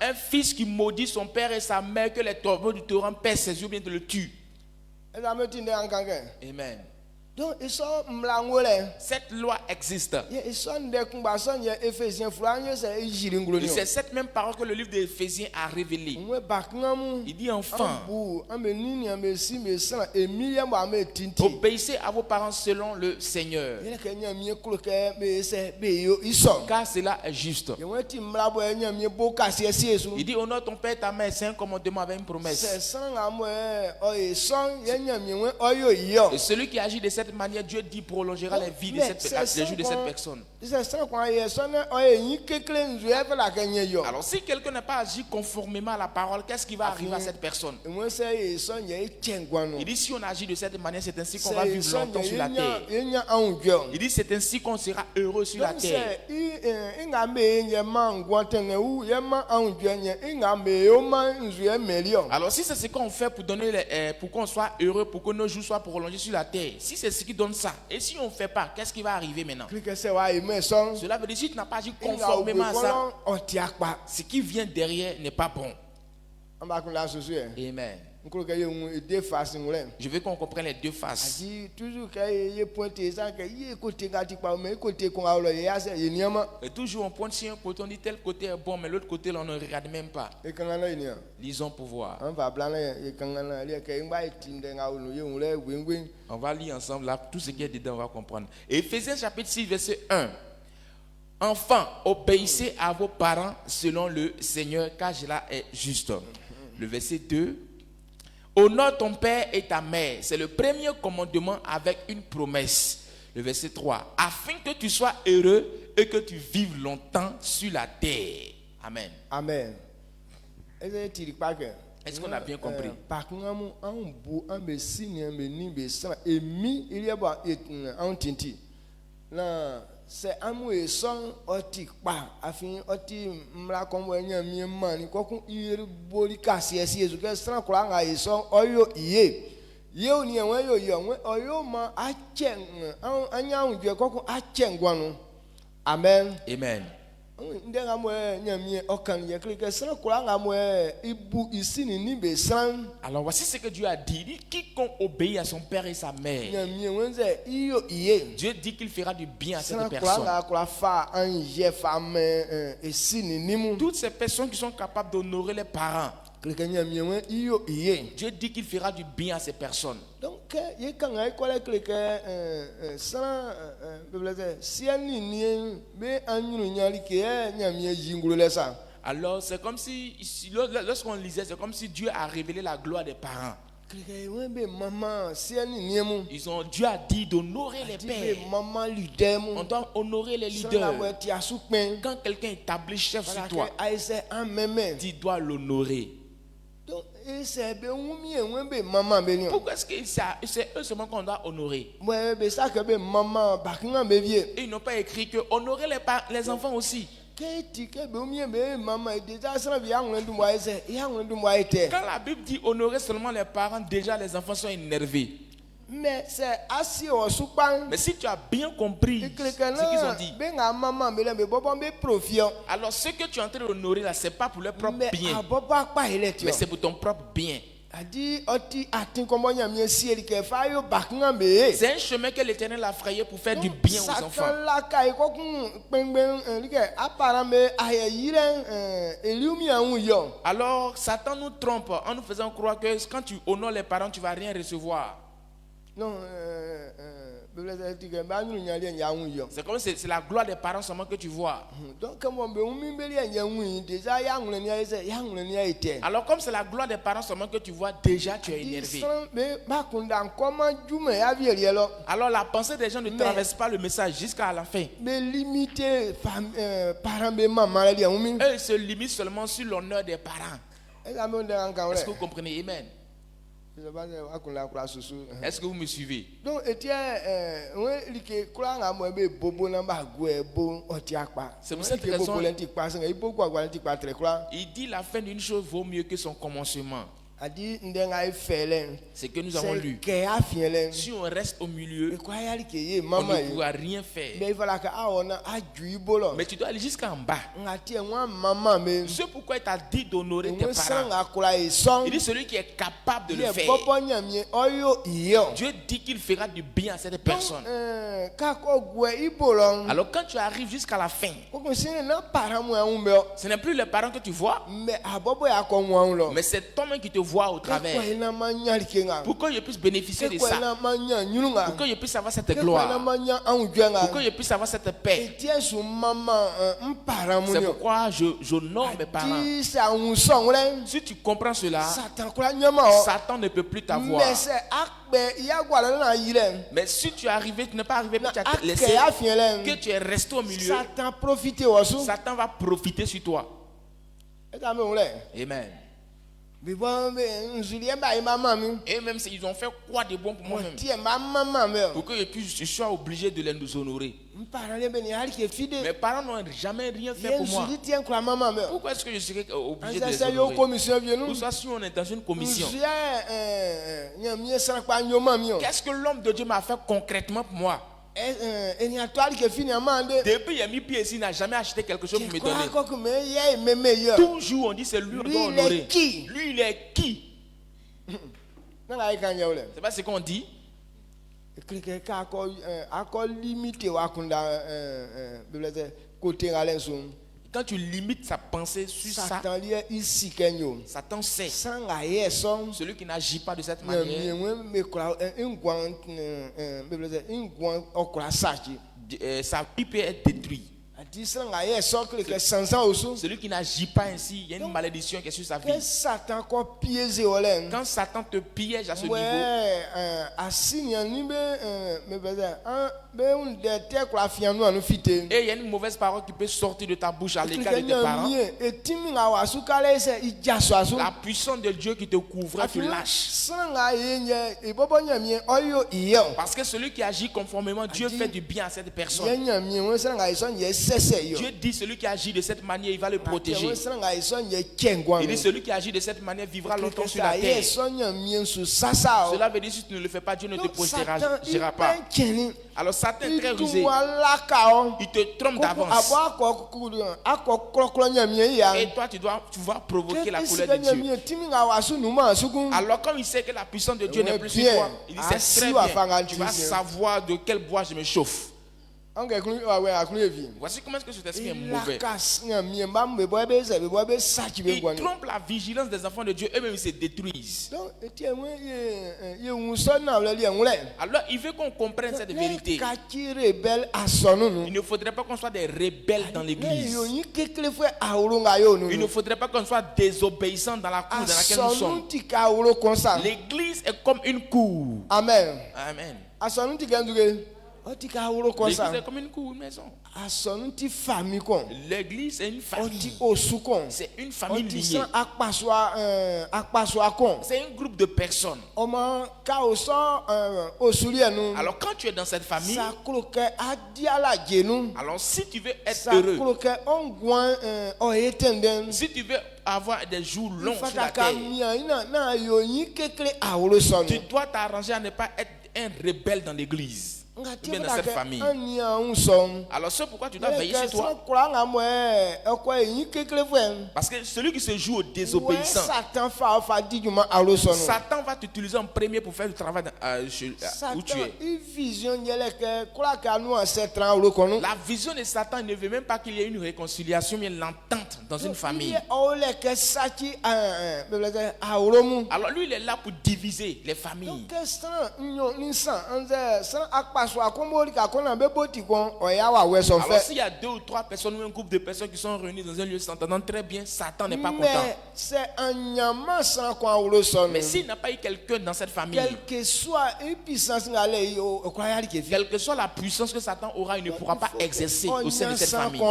Un fils qui maudit son père et sa mère, que les tombeaux du torrent pèsent ses yeux, bien de le tuer. Amen. Donc, cette loi existe. Et c'est cette même parole que le livre d'Éphésiens a révélée. Il dit enfin, obéissez à vos parents selon le Seigneur, car cela est juste. Il dit honore ton père et ta mère, c'est un commandement avec une promesse. Et celui qui agit de cette manière, Dieu dit prolongera les vies de les jours de cette personne. Alors si quelqu'un n'a pas agi conformément à la parole, qu'est-ce qui va arriver à cette personne? Il dit si on agit de cette manière, c'est ainsi qu'on va vivre longtemps sur la terre. Il dit c'est ainsi qu'on sera heureux sur la terre. Alors si c'est ce qu'on fait pour donner pour qu'on soit heureux, pour que nos jours soient prolongés sur la terre, si c'est ce qui donne ça, et si on ne fait pas, qu'est-ce qui va arriver maintenant? Cela veut dire que si tu n'as pas agi conformément à ça, ce qui vient derrière n'est pas bon. Amen. Je veux qu'on comprenne les deux faces. Et toujours on pointe sur un côté, on dit tel côté est bon, mais l'autre côté là, on ne regarde même pas. Lisons pour voir. On va lire ensemble là, tout ce qui est dedans, on va comprendre. Éphésiens chapitre 6, verset 1. Enfin, obéissez à vos parents selon le Seigneur, car cela est juste. Le verset 2. Honore ton père et ta mère. C'est le premier commandement avec une promesse. Le verset 3. Afin que tu sois heureux et que tu vives longtemps sur la terre. Amen. Amen. Est-ce qu'on a bien compris? C'est amour et son otik pa afin oti mla kombo enya mi mani kokun ire boli kasi esi ezu ke sran kula nga ison oyo iye ye oni enwe yo oyo ma achen anya unje kokun achen gwanu. Amen. Amen. Alors voici ce que Dieu a dit. Il dit quiconque obéit à son père et sa mère, Dieu dit qu'il fera du bien à cette personne. Toutes ces personnes qui sont capables d'honorer les parents, Dieu dit qu'il fera du bien à ces personnes. Donc, alors c'est comme si lorsqu'on lisait, c'est comme si Dieu a révélé la gloire des parents. Dieu a dit d'honorer les pères. On doit honorer les leaders. Quand quelqu'un établit chef sur toi, tu dois l'honorer. Pourquoi est-ce que c'est eux seulement qu'on doit honorer? Et ils n'ont pas écrit que honorer les enfants aussi. Quand la Bible dit honorer seulement les parents, déjà les enfants sont énervés. Mais si tu as bien compris ce qu'ils ont dit, alors ce que tu es en train d'honorer là, c'est pas pour leur propre bien, mais c'est pour ton propre bien. adi oti atin komo nyamie si erike fa yo baknga me C'est un chemin que l'Éternel a frayé pour faire du bien aux enfants. Satan la kai ko kun pengben erike apara me ayire eliumi anwu yo. Alors, Satan nous trompe en nous faisant croire que quand tu honores les parents, tu ne vas rien recevoir. Non C'est comme c'est la gloire des parents seulement que tu vois. donc comment be umi beli enyanwu déjà ya ngule ni ese ya ngule ni ete. Alors comme c'est la gloire des parents seulement que tu vois, déjà tu es énervé. Alors la pensée des gens ne traverse pas le message jusqu'à la fin. Eux ils se limitent seulement sur l'honneur des parents. Est-ce que vous comprenez? Amen. Est-ce que vous me suivez? Donc, c'est pour cette raison il dit la fin d'une chose vaut mieux que son commencement. C'est que nous avons lu. Si on reste au milieu, on ne pourra rien faire. Mais tu dois aller jusqu'en bas. C'est pourquoi il t'a dit d'honorer tes parents. Il dit celui qui est capable de le faire. Dieu dit qu'il fera du bien à cette personne. Alors quand tu arrives jusqu'à la fin, ce n'est plus les parents que tu vois, mais c'est toi-même qui te vois au travers. Pour que je puisse bénéficier de ça, pour que je puisse avoir cette gloire, pour que je puisse avoir cette paix. C'est pourquoi j'honore mes parents. Si tu comprends cela, Satan ne peut plus t'avoir. Mais si tu es arrivé, tu n'es pas arrivé, mais tu as laissé, que tu es resté au milieu, Satan va profiter sur toi. Amen. Et même s'ils ont fait quoi de bon pour moi-même, pour que je sois obligé de les honorer. Mes parents n'ont jamais rien fait pour moi. Pourquoi est-ce que je serais obligé de les honorer? Pourquoi si on est dans une commission? Qu'est-ce que l'homme de Dieu m'a fait concrètement pour moi? Depuis il a mis pied ici, il n'a jamais acheté quelque chose pour me donner. Toujours on dit c'est lui qu'on doit honorer. Lui il est qui? C'est pas ce qu'on dit. Quand tu limites sa pensée sur ça, Satan sait. Celui qui n'agit pas de cette manière, sa vie peut être détruite. Celui qui n'agit pas ainsi, il y a une malédiction qui est sur sa vie. Quand Satan te piège à ce niveau, et il y a une mauvaise parole qui peut sortir de ta bouche à l'égard de tes parents, la puissance de Dieu qui te couvre, tu lâches. Parce que celui qui agit conformément, Dieu fait du bien à cette personne. Dieu dit celui qui agit de cette manière, il va le protéger. Il dit celui qui agit de cette manière vivra longtemps sur la terre. Cela veut dire si tu ne le fais pas, Dieu ne te protégera pas. Alors Satan est très rusé. Il te trompe d'avance. Et toi tu vas provoquer la colère de Dieu. Alors comme il sait que la puissance de Dieu n'est plus sur toi, il dit c'est très bien. Tu vas savoir de quel bois je me chauffe. Voici comment est-ce que cet esprit est mauvais. Il trompe la vigilance des enfants de Dieu, eux-mêmes ils se détruisent. Alors il veut qu'on comprenne cette vérité. Il ne faudrait pas qu'on soit des rebelles dans l'église. Il ne faudrait pas qu'on soit désobéissants dans la cour dans laquelle nous sommes. L'église est comme une cour. Amen. Amen. L'église est comme une cour, une maison. L'église est une famille. C'est une famille liée. C'est un groupe de personnes. Alors quand tu es dans cette famille, alors si tu veux être heureux, si tu veux avoir des jours longs sur la terre, tu dois t'arranger à ne pas être un rebelle dans l'église. bien dans cette famille. Alors c'est pourquoi tu dois veiller sur toi. Parce que celui qui se joue au désobéissant, Satan va t'utiliser en premier pour faire le travail où tu es. La vision de Satan ne veut même pas qu'il y ait une réconciliation, mais l'entente dans une famille. Alors lui, il est là pour diviser les familles. Alors s'il y a 2 ou 3 personnes ou un groupe de personnes qui sont réunies dans un lieu s'entendant très bien, Satan n'est pas content. Mais s'il n'a pas eu quelqu'un dans cette famille, quelle que soit la puissance que Satan aura, il ne pourra pas exercer au sein de cette famille.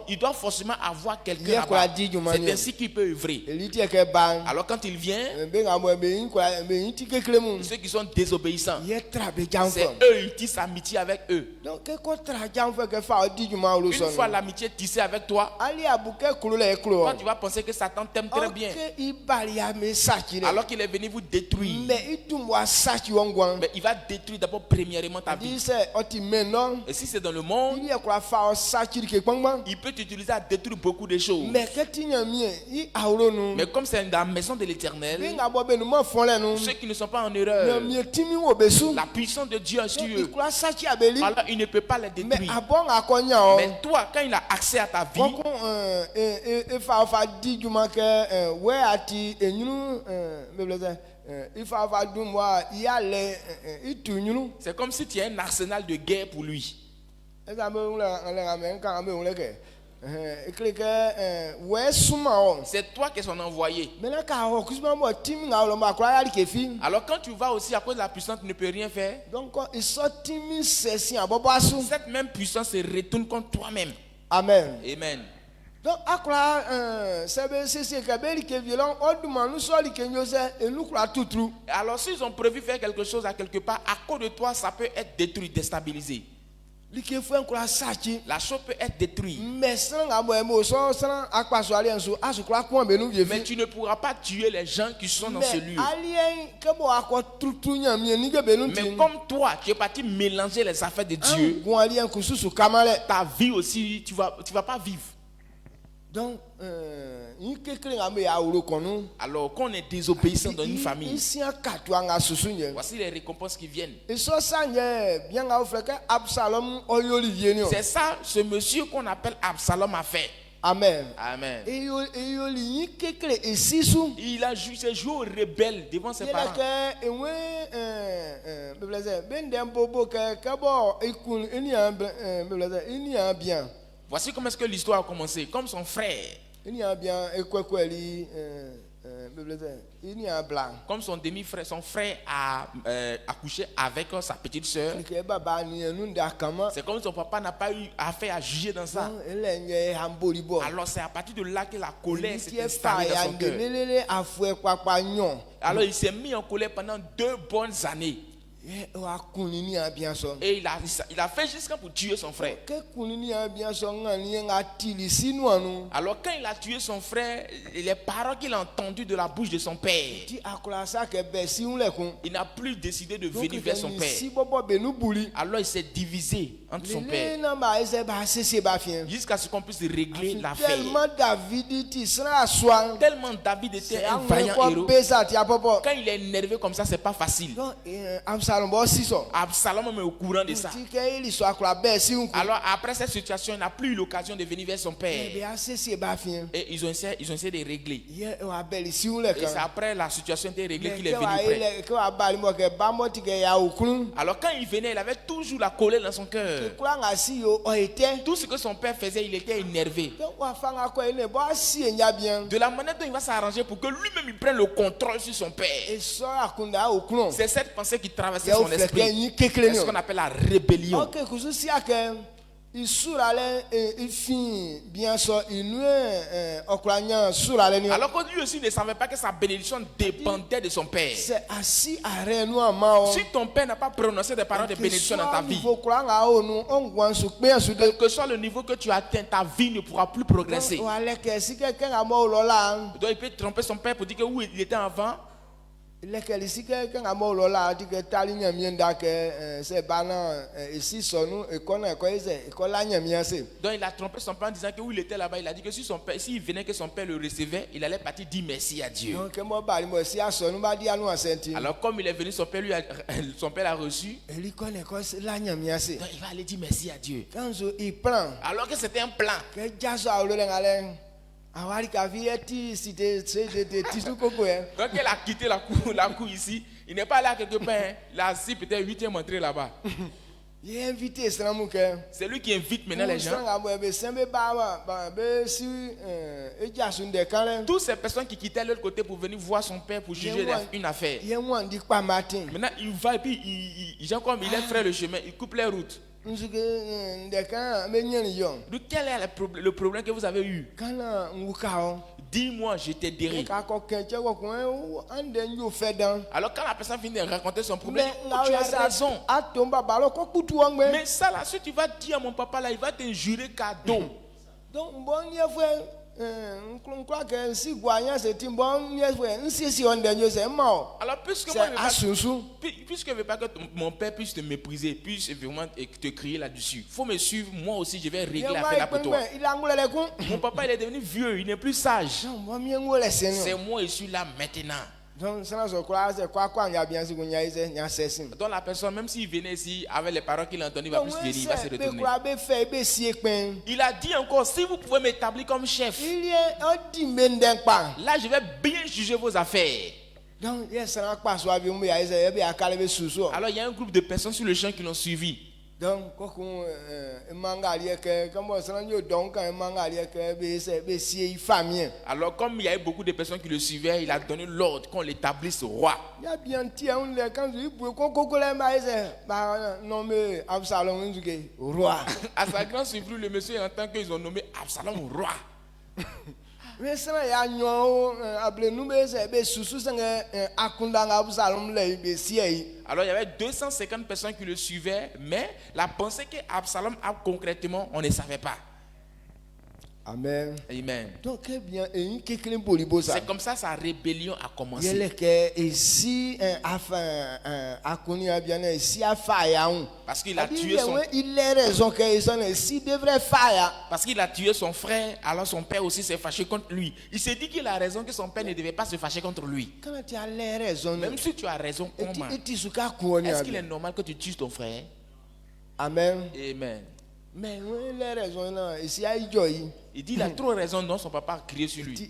Il doit forcément avoir quelqu'un là-bas. C'est ainsi qu'il peut œuvrer. Alors quand il vient, ceux qui sont désobéissants, c'est eux, ils tissent amitié avec eux. Une fois l'amitié tissée avec toi, toi tu vas penser que Satan t'aime très bien, alors qu'il est venu vous détruire. Mais il va détruire d'abord premièrement ta vie. Et si c'est dans le monde, il peut t'utiliser à détruire beaucoup de choses. Mais comme c'est dans la maison de l'Éternel, ceux qui ne sont pas en erreur, la puissance de Dieu est sur eux. Alors il ne peut pas les détruire. Mais toi, quand il a accès à ta vie, c'est comme si tu as un arsenal de guerre pour lui. C'est toi qui es son envoyé. Alors quand tu vas aussi à cause de la puissance, tu ne peux rien faire. Cette même puissance se retourne contre toi-même. Amen. Amen. Donc, alors s'ils ont prévu faire quelque chose à quelque part, à cause de toi, ça peut être détruit, déstabilisé. La chose peut être détruite. Mais tu ne pourras pas tuer les gens qui sont dans ce lieu. Mais comme toi, tu es parti mélanger les affaires de Dieu, ta vie aussi, tu vas pas vivre. Donc, alors qu'on est désobéissant dans une famille, voici les récompenses qui viennent. C'est ça, ce monsieur qu'on appelle Absalom a fait. Amen. Amen. Il a joué au rebelle devant ses parents. Voici comment est-ce que l'histoire a commencé. Comme son frère, comme son demi-frère, son frère a accouché avec sa petite soeur. C'est comme son papa n'a pas eu affaire à juger dans ça. Alors c'est à partir de là que la colère s'est installée dans son cœur. Alors il s'est mis en colère pendant 2 bonnes années. Et il a fait jusqu'à pour tuer son frère. Alors quand il a tué son frère, les paroles qu'il a entendues de la bouche de son père, il n'a plus décidé de venir vers son père. Alors il s'est divisé entre son père jusqu'à ce qu'on puisse régler l'affaire. Tellement David était un vaillant héros. Quand il est énervé comme ça, c'est pas facile. Absalom est au courant de ça. Alors après cette situation, il n'a plus eu l'occasion de venir vers son père. Et ils ont essayé de régler. Et c'est après la situation était réglée qu'il est venu près. Alors quand il venait, il avait toujours la colère dans son cœur. Tout ce que son père faisait, il était énervé. De la manière dont il va s'arranger pour que lui-même il prenne le contrôle sur son père. C'est cette pensée qui traversait son esprit. C'est ce qu'on appelle la rébellion. Alors que lui aussi ne savait pas que sa bénédiction dépendait de son père. Si ton père n'a pas prononcé des paroles de bénédiction dans ta vie, quel que soit le niveau que tu atteins, ta vie ne pourra plus progresser. Donc il peut tromper son père pour dire que où il était avant. Lequel ici que quand on a là dit que taligne mien que c'est banan ici son nous et qu'on a quoi c'est qu'on l'a mien c'est. Donc il a trompé son père en disant que où il était là-bas, il a dit que si son père, s'il venait que son père le recevait, il allait partir dire merci à Dieu. Donc moi bali moi si à son nous va dire à nous enceinte. Alors comme il est venu, son père l'a reçu. Il connaît quoi c'est la mien c'est. Donc il va aller dire merci à Dieu. Quand il prend. Alors que c'était un plan. Que jaso a le ngalen. Awari ka vie ti cité de tisou coco hein. Donc elle a quitté la cour ici. Il n'est pas là quelque part. Hein. Là, si peut-être 8e entrée là-bas. Il est invité que. C'est lui qui invite maintenant les gens. Toutes ces personnes qui quittaient l'autre côté pour venir voir son père pour juger une affaire. Maintenant il va et puis il est frère le chemin, il coupe les routes. Donc quel est le problème que vous avez eu? Dis-moi, je t'aiderai. Alors quand la personne finit de raconter son problème, tu as raison. Mais ça là, si tu vas dire à mon papa là, il va t'injurer cadeau. Donc bon, on croit que si voyant c'est un bon, si on est mort. Alors puisque je ne veux pas que mon père puisse te mépriser, puisse vraiment te crier là-dessus, faut me suivre, moi aussi je vais régler l'affaire pour toi. Mon papa il est devenu vieux, il n'est plus sage. C'est moi je suis là maintenant. Donc la personne, même s'il venait ici avec les paroles qu'il a entendues, il va plus venir, il va se retourner. Il a dit encore, si vous pouvez m'établir comme chef, là je vais bien juger vos affaires. Alors il y a un groupe de personnes sur le champ qui l'ont suivi. Donc, alors comme il y avait beaucoup de personnes qui le suivaient, il a donné l'ordre qu'on l'établisse roi. À sa grande surprise, le monsieur entend qu'ils ont nommé Absalom roi. Alors il y avait 250 personnes qui le suivaient, mais la pensée qu'Absalom a concrètement, on ne savait pas. Amen. Amen. Donc, c'est comme ça sa rébellion a commencé. Parce qu'il a tué son Parce qu'il a tué son frère, alors son père aussi s'est fâché contre lui. Il s'est dit qu'il a raison que son père ne devait pas se fâcher contre lui. Même si tu as raison, comment? Est-ce qu'il est normal que tu tues ton frère? Amen. Amen. Mais les raisons là, ici il dit il a trop raison, non, son papa a crié sur lui.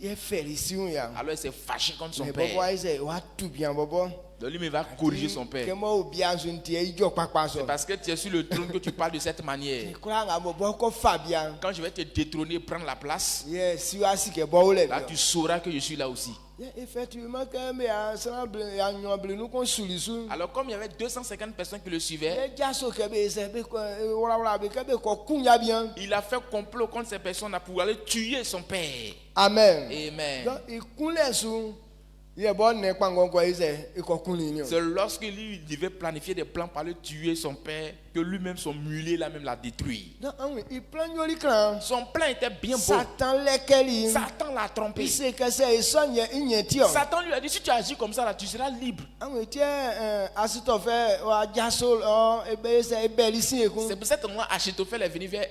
Alors il s'est fâché contre son père. Donc lui, il va corriger son père. C'est parce que tu es sur le trône que tu parles de cette manière. Quand je vais te détrôner, prendre la place, là tu sauras que je suis là aussi. Alors comme il y avait 250 personnes qui le suivaient, il a fait complot contre ces personnes pour aller tuer son père. Amen. Amen. C'est lorsqu'il devait planifier des plans pour aller tuer son père que lui-même, son mulet là même l'a détruit. Son plan était bien beau. Satan l'a trompé. Satan lui a dit, si tu agis comme ça là, tu seras libre. C'est pour cette moment Achitophel est venu vers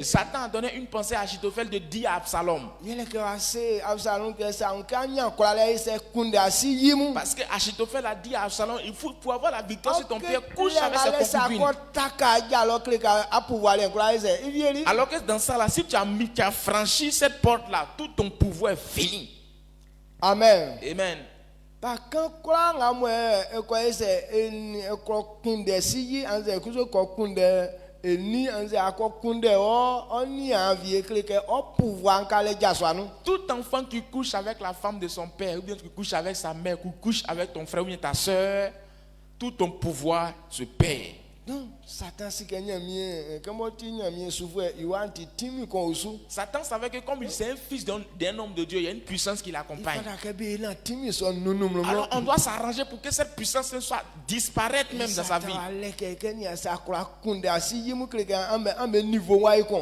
Satan a donné une pensée à Achitophel de dire à Absalom. Parce que Achitophel a dit à Absalom, il faut pour avoir la victoire sur ton père, couche avec sa concubine. Alors que dans ça là, si tu as franchi cette porte là, tout ton pouvoir est fini. Amen. Amen. Tout enfant qui couche avec la femme de son père, ou bien qui couche avec sa mère, ou couche avec ton frère ou bien ta soeur, tout ton pouvoir se perd. Satan si kenya mie kemo ti nya mie souvent il want timi ko usu. Satan savait que comme il est un fils d'un homme de Dieu, il y a une puissance qui l'accompagne. Alors on doit s'arranger pour que cette puissance ne soit disparaître même dans sa vie.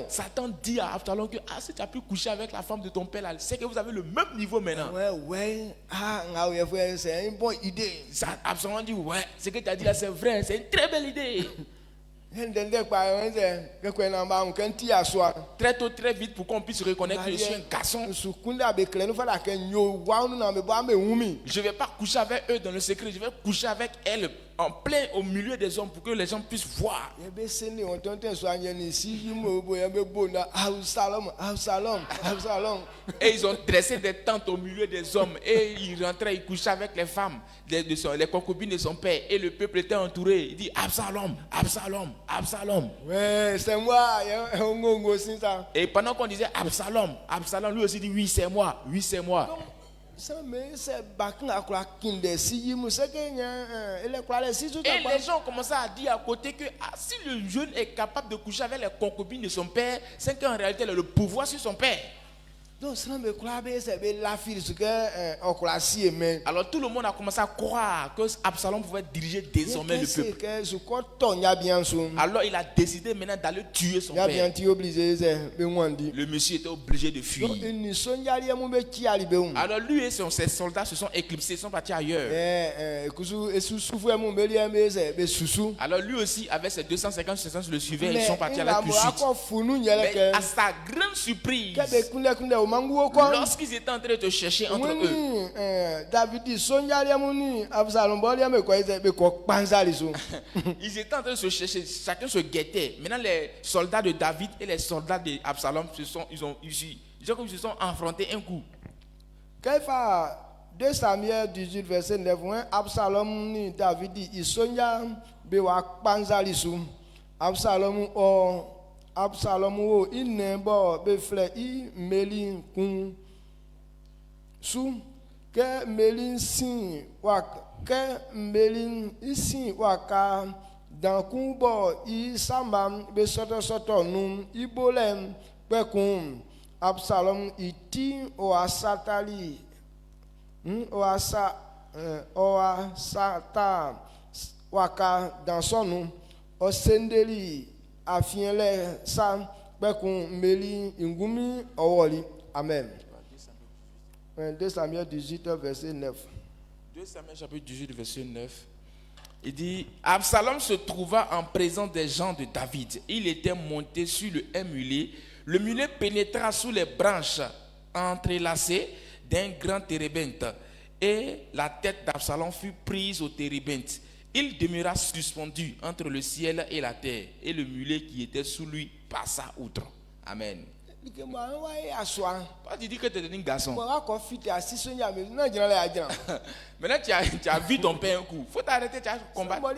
Satan dit à Absalom que si tu as pu coucher avec la femme de ton père, c'est que vous avez le même niveau maintenant. Absalom dit ouais, ce que tu as dit là c'est vrai, c'est une très belle idée. Très tôt, très vite, pour qu'on puisse reconnaître que je suis un garçon. Je ne vais pas coucher avec eux dans le secret, je vais coucher avec elle en plein au milieu des hommes pour que les gens puissent voir. Et ils ont dressé des tentes au milieu des hommes et ils rentraient, ils couchaient avec les femmes, les concubines de son père, et le peuple était entouré. Il dit Absalom, Absalom, Absalom. Ouais, c'est moi. Et pendant qu'on disait Absalom, Absalom lui aussi dit oui c'est moi, oui c'est moi. Et les gens ont commencé à dire à côté que si le jeune est capable de coucher avec les concubines de son père, c'est qu'en réalité il a le pouvoir sur son père. Alors tout le monde a commencé à croire que Absalom pouvait diriger désormais le peuple. Alors il a décidé maintenant d'aller tuer son père. Le monsieur était obligé de fuir. Alors lui et ses soldats se sont éclipsés, sont partis ailleurs. Alors lui aussi avec ses 250 soldats le suivaient, ils sont partis à la poursuite. Mais à sa grande surprise, lorsqu'ils étaient en train de te chercher entre eux, ils étaient en train de se chercher, chacun se guettait. Maintenant les soldats de David et les soldats d'Absalom se sont affrontés un coup. 2 Samuel 18 verset 9, Absalom ni David isonya bewa kpanzalisu. Absalom o inembo befle I melin kun su ke melin sin waka dan kun bo I samam be soto num ibolem pekun. Absalom iti o asatali o asata waka dans son nom o sendeli afienle sa pekun meli ingumi owoli. Amen. 2 Samuel 18 verset 9. 2 Samuel chapitre 18 verset 9. Il dit Absalom se trouva en présence des gens de David. Il était monté sur un mulet. Le mulet pénétra sous les branches entrelacées d'un grand térébinthe et la tête d'Absalom fut prise au térébinthe. Il demeura suspendu entre le ciel et la terre, et le mulet qui était sous lui passa outre. Amen. Toi, tu dis que tu es un garçon. Maintenant, tu as vu ton père un coup. Il faut t'arrêter, tu as combattre.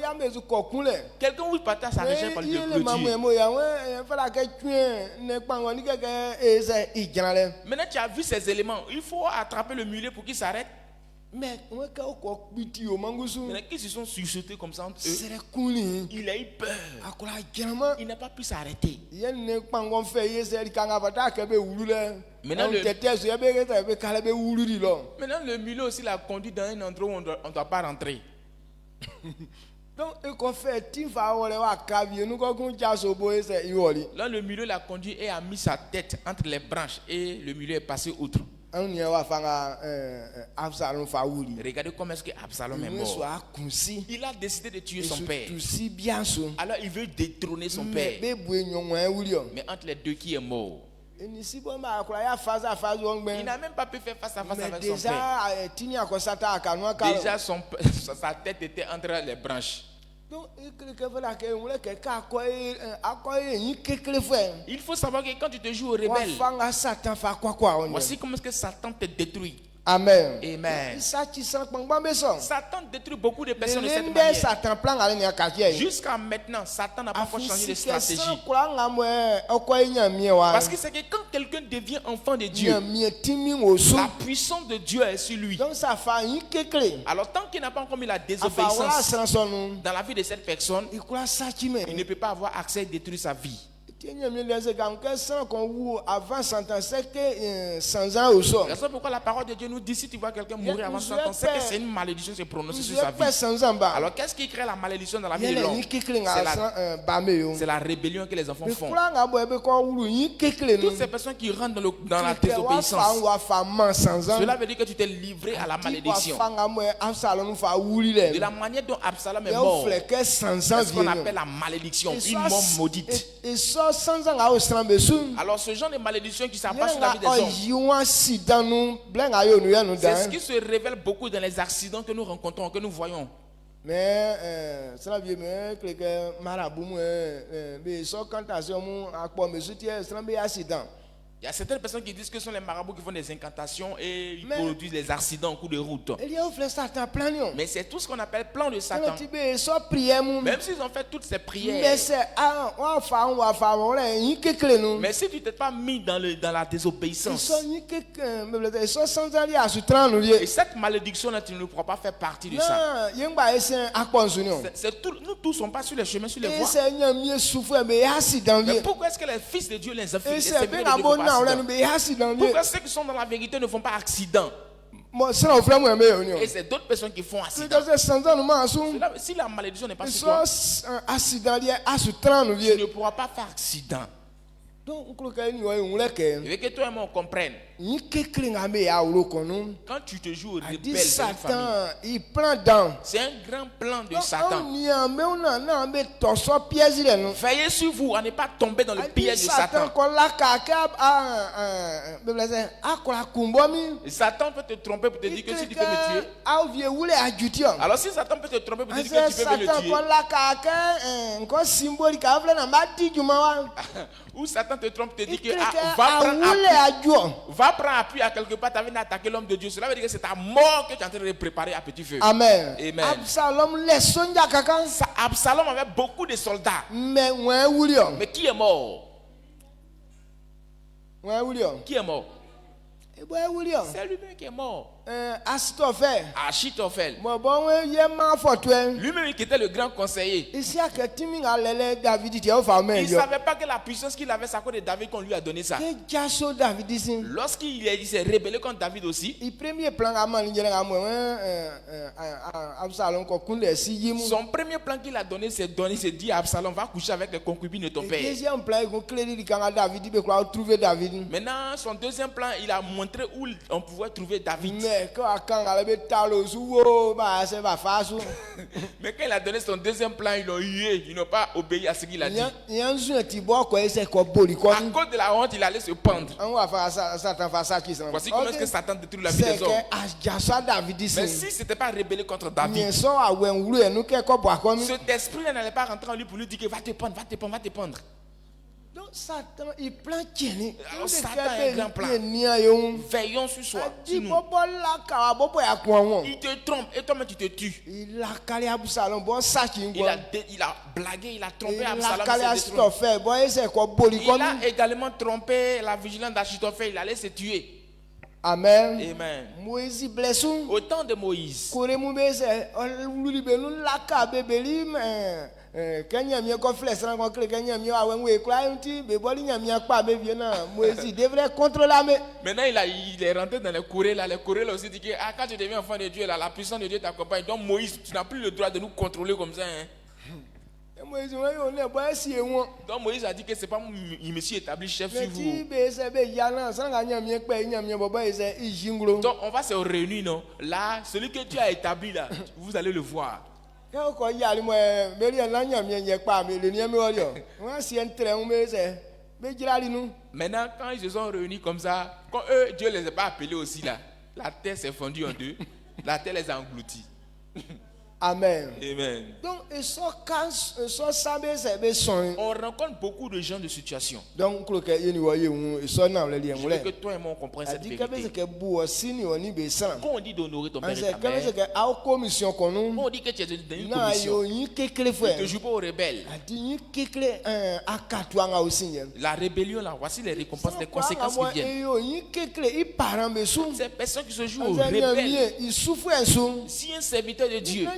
Quelqu'un vous partage sa recherche par le Maintenant, tu as vu ces éléments. Il faut attraper le mulet pour qu'il s'arrête. Mais qu'ils se sont sursautés comme ça entre eux, il a eu peur. Il n'a pas pu s'arrêter. Maintenant le mulet aussi l'a conduit dans un endroit où on ne doit pas rentrer. Là le mulet l'a conduit et a mis sa tête entre les branches et le mulet est passé outre. Regardez comment est-ce que Absalom est mort. Il a décidé de tuer son père. Alors il veut détrôner son père. Mais entre les deux, qui est mort? Il n'a même pas pu faire face à face avec son père. Déjà sa tête était entre les branches. Il faut savoir que quand tu te joues au rebelle, voici comment est-ce que Satan te détruit. Amen. Amen. Ça tu sens kpangba be so. Satan détruit beaucoup de personnes de cette Lende manière. Satan plan ale ni akakie. Jusqu'à maintenant, Satan n'a pas encore changé de stratégie. Kura ngamwe okoy nyamie wa. Parce que c'est que quand quelqu'un devient enfant de Dieu, Nyamie timi osu. la puissance de Dieu est sur lui. Donc ça fa yin kekle. Alors tant qu'il n'a pas encore mis la Afa wala désobéissance sansonu. dans la vie de cette personne, Ikura sachime. il ne peut pas avoir accès à détruire sa vie. Nyamie lese gam que sans qu'on ou avant 100 ans c'est que 100 ans au so. C'est ça pourquoi la parole de Dieu nous dit si tu vois quelqu'un mourir avant 100 ans, c'est que c'est une malédiction qui s'est prononcée sur sa vie. 100 ans ba. Alors qu'est-ce qui crée la malédiction dans la vie de Yele l'homme? yin kekle nga ba me yo. C'est la rébellion que les enfants font. Kura ngabo ebe ko wulu yin kekle Toutes no. ces personnes qui rentrent dans la désobéissance, cela veut dire que tu t'es livré à la malédiction. De la manière dont Absalom est mort, c'est ce qu'on appelle la malédiction, une mort maudite. Alors ce genre de malédiction qui s'abat sur la vie des hommes, c'est ce qui se révèle beaucoup dans les accidents que nous rencontrons, que nous voyons. Mais ça vient mais que marabout mais so cantation akpo me soutien ça be accident. Il y a certaines personnes qui disent que ce sont les marabouts qui font des incantations et ils produisent des accidents en cours de route. Mais c'est tout ce qu'on appelle plan de Satan. Même s'ils ont fait toutes ces prières. Mais si tu t'es pas mis dans la désobéissance, et cette malédiction-là, tu ne pourras pas faire partie de ça. Nous tous sommes pas sur les chemins, sur les voies. Mais pourquoi est-ce que les fils de Dieu les affectent? Pourquoi ceux qui sont dans la vérité ne font pas accident? Et c'est d'autres personnes qui font accident. Si la malédiction n'est pas sur toi, tu ne pourras pas faire accident. Je veux que toi et moi on comprenne. Quand tu te joues au rebelle dans une famille, c'est un grand plan de Satan. Veillez sur vous à ne pas tomber dans le piège de Satan. Et Satan peut te tromper pour te dire que si tu peux me tuer. Alors si Satan peut te tromper pour te dire que tu peux me le tuer. Ou Satan te trompe, te dit que va prendre appui à quelque part, tu as venu attaquer l'homme de Dieu. Cela veut dire que c'est ta mort que tu es en train de préparer à petit feu. Amen. Amen. Absalom avait beaucoup de soldats. Mais qui est mort? Qui est mort? C'est lui-même qui est mort. Achitophel. Lui-même qui était le grand conseiller. Il ne savait pas que la puissance qu'il avait, c'est à cause de David qu'on lui a donné ça. Lorsqu'il s'est rébellé contre David aussi, son premier plan qu'il a donné, c'est dit à Absalom, va coucher avec les concubines de ton père. Maintenant, son deuxième plan, il a montré où on pouvait trouver David. Mais quand il a donné son deuxième plan, ils l'ont hué. Ils n'ont pas obéi à ce qu'il a dit. À cause de la honte, il allait se pendre. Voici comment est-ce que Satan détruit la vie des hommes. Mais si ce n'était pas rébellé contre David, cet esprit n'allait pas rentrer en lui pour lui dire que va te pendre, va te pendre, va te pendre. Donc Satan, il plan Kenny. Alors Satan a un grand plan. Veillons sur soi. Sur nous. Il te trompe et toi-même tu te tues. Il a blagué, il a trompé Absalom. Il a également trompé la vigilance d'Achitophel. Il allait se tuer. Amen. Amen. Au temps de Moïse. Maintenant il est rentré dans les courées là. Les courées là aussi dit que quand tu deviens enfant de Dieu là, la puissance de Dieu t'accompagne. Donc Moïse, tu n'as plus le droit de nous contrôler comme ça. Hein? Donc Moïse a dit que c'est pas il me suis établi chef sur vous. Donc on va se réunir non. Là, celui que Dieu a établi là, vous allez le voir. Maintenant quand ils se sont réunis comme ça, quand eux Dieu les a pas appelés aussi là, la terre s'est fondue en deux, la terre les a engloutis. Amen. Amen. Donc, ils sont quand ils sont sabés, c'est besoin. On rencontre beaucoup de gens de situation. Donc, quand ils voient ils sont dans le lien. Je veux que toi et moi on comprenne cette vérité. Quand on dit d'honorer ton père et ta mère, quand on dit que tu es dans une commission, ne te joue pas aux rebelles. La rébellion là, voici les récompenses, les conséquences qui viennent. Ces personnes qui se jouent aux rebelles. Si un serviteur de Dieu,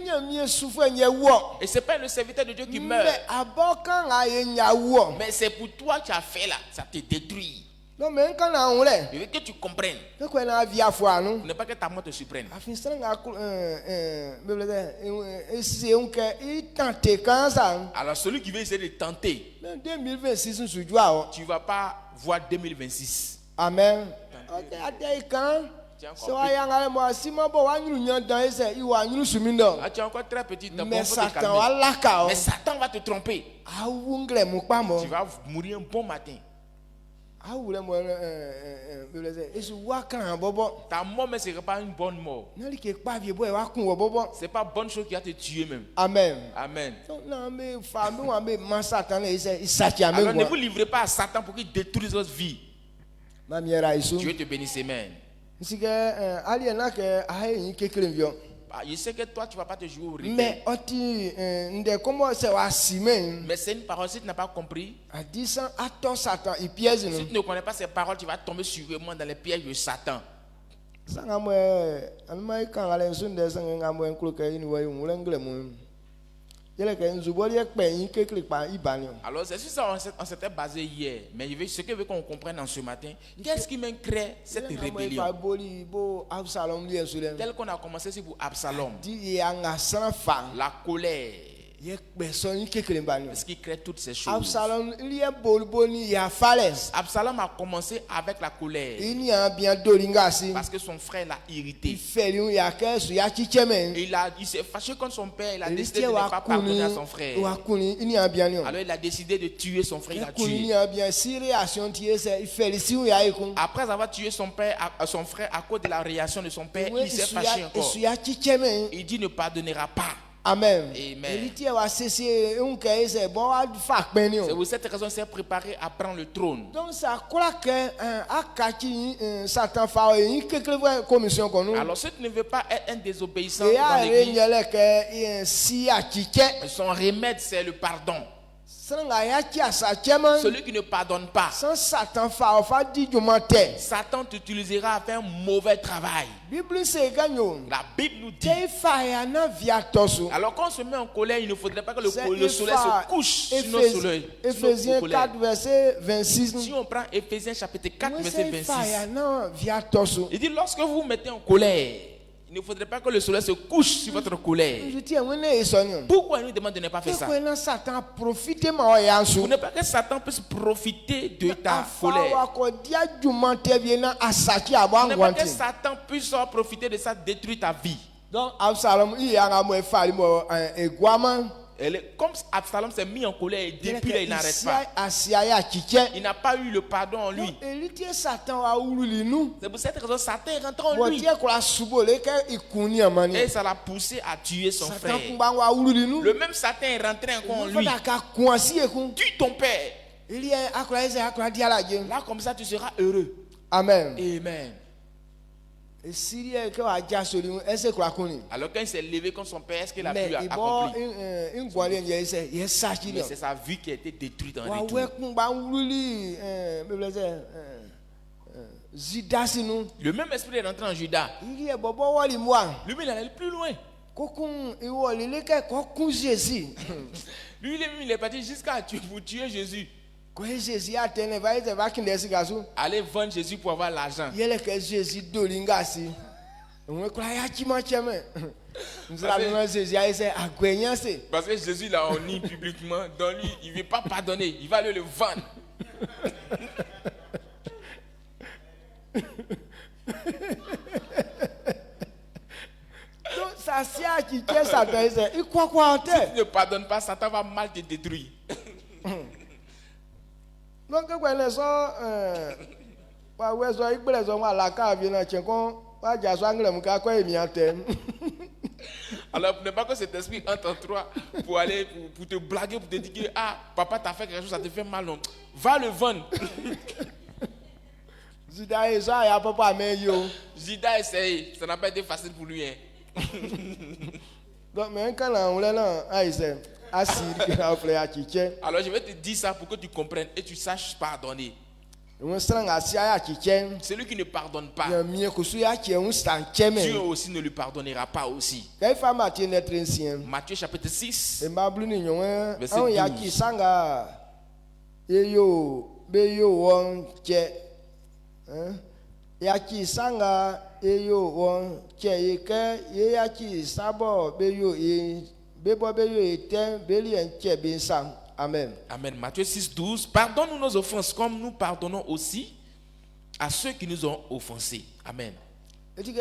et c'est pas le serviteur de Dieu qui meurt, mais c'est pour toi que tu as fait là, ça te détruit. Je veux que tu comprennes. Ce n'est pas que ta mort te surprenne. Alors celui qui veut essayer de tenter, tu ne vas pas voir 2026. Amen. Tu es encore très petit, mais Satan va te tromper. Tu vas mourir un bon matin. Ta mort ne sera pas une bonne mort. C'est pas bonne chose qui va te tuer même. Amen. Amen. Alors ne vous livrez pas à Satan pour qu'il détruise votre vie. Dieu te bénisse, amen. Je sais que toi tu ne vas pas te jouer au rebelle. Mais c'est une parole, si tu n'as pas compris, si tu ne connais pas ces paroles, tu vas tomber sûrement dans les pièges de Satan. Alors c'est sur ça on s'était basé hier. Mais ce que je veux qu'on comprenne en ce matin, qu'est-ce qui même crée cette rébellion? Tel qu'on a commencé c'est pour Absalom. La colère. Parce qu'il crée toutes ces choses. Absalom a commencé avec la colère. Parce que son frère l'a irrité. Il s'est fâché contre son père. Il a décidé de ne pas pardonner à son frère. Alors il a décidé de tuer son frère. Il a tué. Après avoir tué son frère à cause de la réaction de son père, il s'est fâché encore. Il dit ne pardonnera pas. Amen. Amen. C'est pour cette raison qu'il s'est préparé à prendre le trône. Donc ça croit que Satan alors si tu ne veux pas être un désobéissant dans l'église, son remède c'est le pardon. Celui qui ne pardonne pas, Satan t'utilisera à faire un mauvais travail. La Bible nous dit. Alors quand on se met en colère, il ne faudrait pas que le soleil se couche sur nos soleils. Ephésiens 4 verset 26. Si on prend Ephésiens chapitre 4 verset 26, il dit lorsque vous vous mettez en colère, il ne faudrait pas que le soleil se couche sur votre colère. Pourquoi il nous demande de ne pas faire ça? Pour ne pas que Satan puisse profiter de ta colère. Pour ne pas que Satan puisse profiter de ça, détruire ta vie. Donc Absalom, comme Absalom s'est mis en colère et depuis là il n'arrête pas. Il n'a pas eu le pardon en lui. C'est pour cette raison que Satan est rentré en lui. Et ça l'a poussé à tuer son frère. Le même Satan est rentré encore en lui. Tue ton père. Là comme ça tu seras heureux. Amen. Amen. Alors quand il s'est levé contre son père, est-ce qu'il a pu accomplir? Mais c'est sa vie qui a été détruite en retour. Le même esprit est rentré en Judas. Lui il allait plus loin. Lui il est parti jusqu'à tuer Jésus. Allez vendre Jésus pour avoir l'argent. Parce que Jésus l'a honni publiquement, donc lui il ne veut pas pardonner, il va aller le vendre. Donc ça c'est qui Satan. Il croit quoi? Si tu ne pardonnes pas, Satan va mal te détruire. Donc quand les gens Alors, ne pas que cet esprit entre en toi pour aller, pour te blaguer, pour te dire que, ah, papa t'a fait quelque chose, ça te fait mal, non. Va le vendre. Zida eza ya papa men yo. Zida essaye, ça n'a pas été facile pour lui. Hein. Donc mais quand on l'a là, aïe assis que a fait à chiche. Alors, je vais te dire ça pour que tu comprennes et tu saches pardonner. On strang assis à chiche. Celui qui ne pardonne pas, Ya mieux que celui qui on stand cheme. Dieu aussi ne lui pardonnera pas aussi. Kai femme a tient être ancien. Matthieu chapitre 6. E bablu ni nyon Verset an ya 12. ki sanga ye yo be yo won che ya ki sanga ye yo won che ye ke ye ya ki sabo be yo e be bo be yo e ten be li en che be sang. Amen. Amen. Matthieu 6, 12. Pardonne-nous nos offenses comme nous pardonnons aussi à ceux qui nous ont offensés. Amen. Et tu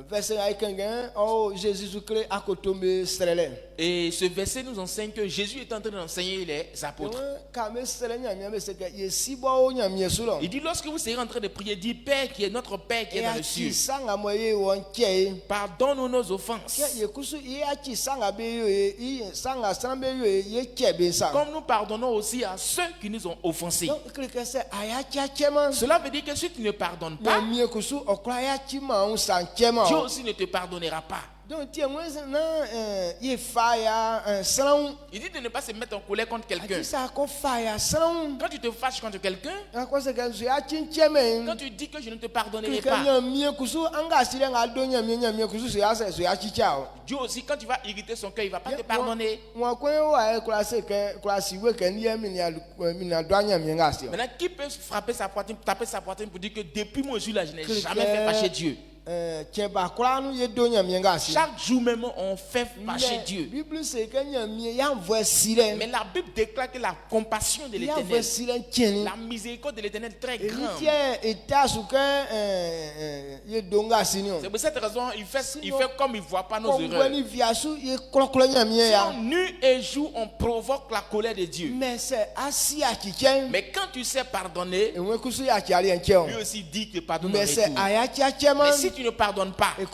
verset ay kengen oh Jésus Christ a kotombe strele. Et ce verset nous enseigne que Jésus est en train d'enseigner les apôtres. Il dit, lorsque vous serez en train de prier, dis Père qui est notre Père qui est dans le ciel, pardonne-nous nos offenses. Comme nous pardonnons aussi à ceux qui nous ont offensés. Cela veut dire que si tu ne pardonnes pas, Dieu aussi ne te pardonnera pas. Donc, Il dit de ne pas se mettre en colère contre quelqu'un. Quand tu te fâches contre quelqu'un, quand tu dis que je ne te pardonnerai pas, Dieu aussi, quand tu vas irriter son cœur, il ne va pas te pardonner. Maintenant, qui peut frapper sa poitrine, taper sa poitrine pour dire que depuis mon jour là, je n'ai jamais fait fâcher Dieu? Chaque jour même, on fait fâcher Dieu. Mais la Bible déclare que la compassion de l'Éternel, la miséricorde de l'Éternel est très grande. C'est pour cette raison il fait comme il ne voit pas nos erreurs. Nuit et jour, on provoque la colère de Dieu. Mais quand tu sais pardonner, lui aussi dit que pardonne en retour. Mais si tu ne pardonnes pas, lui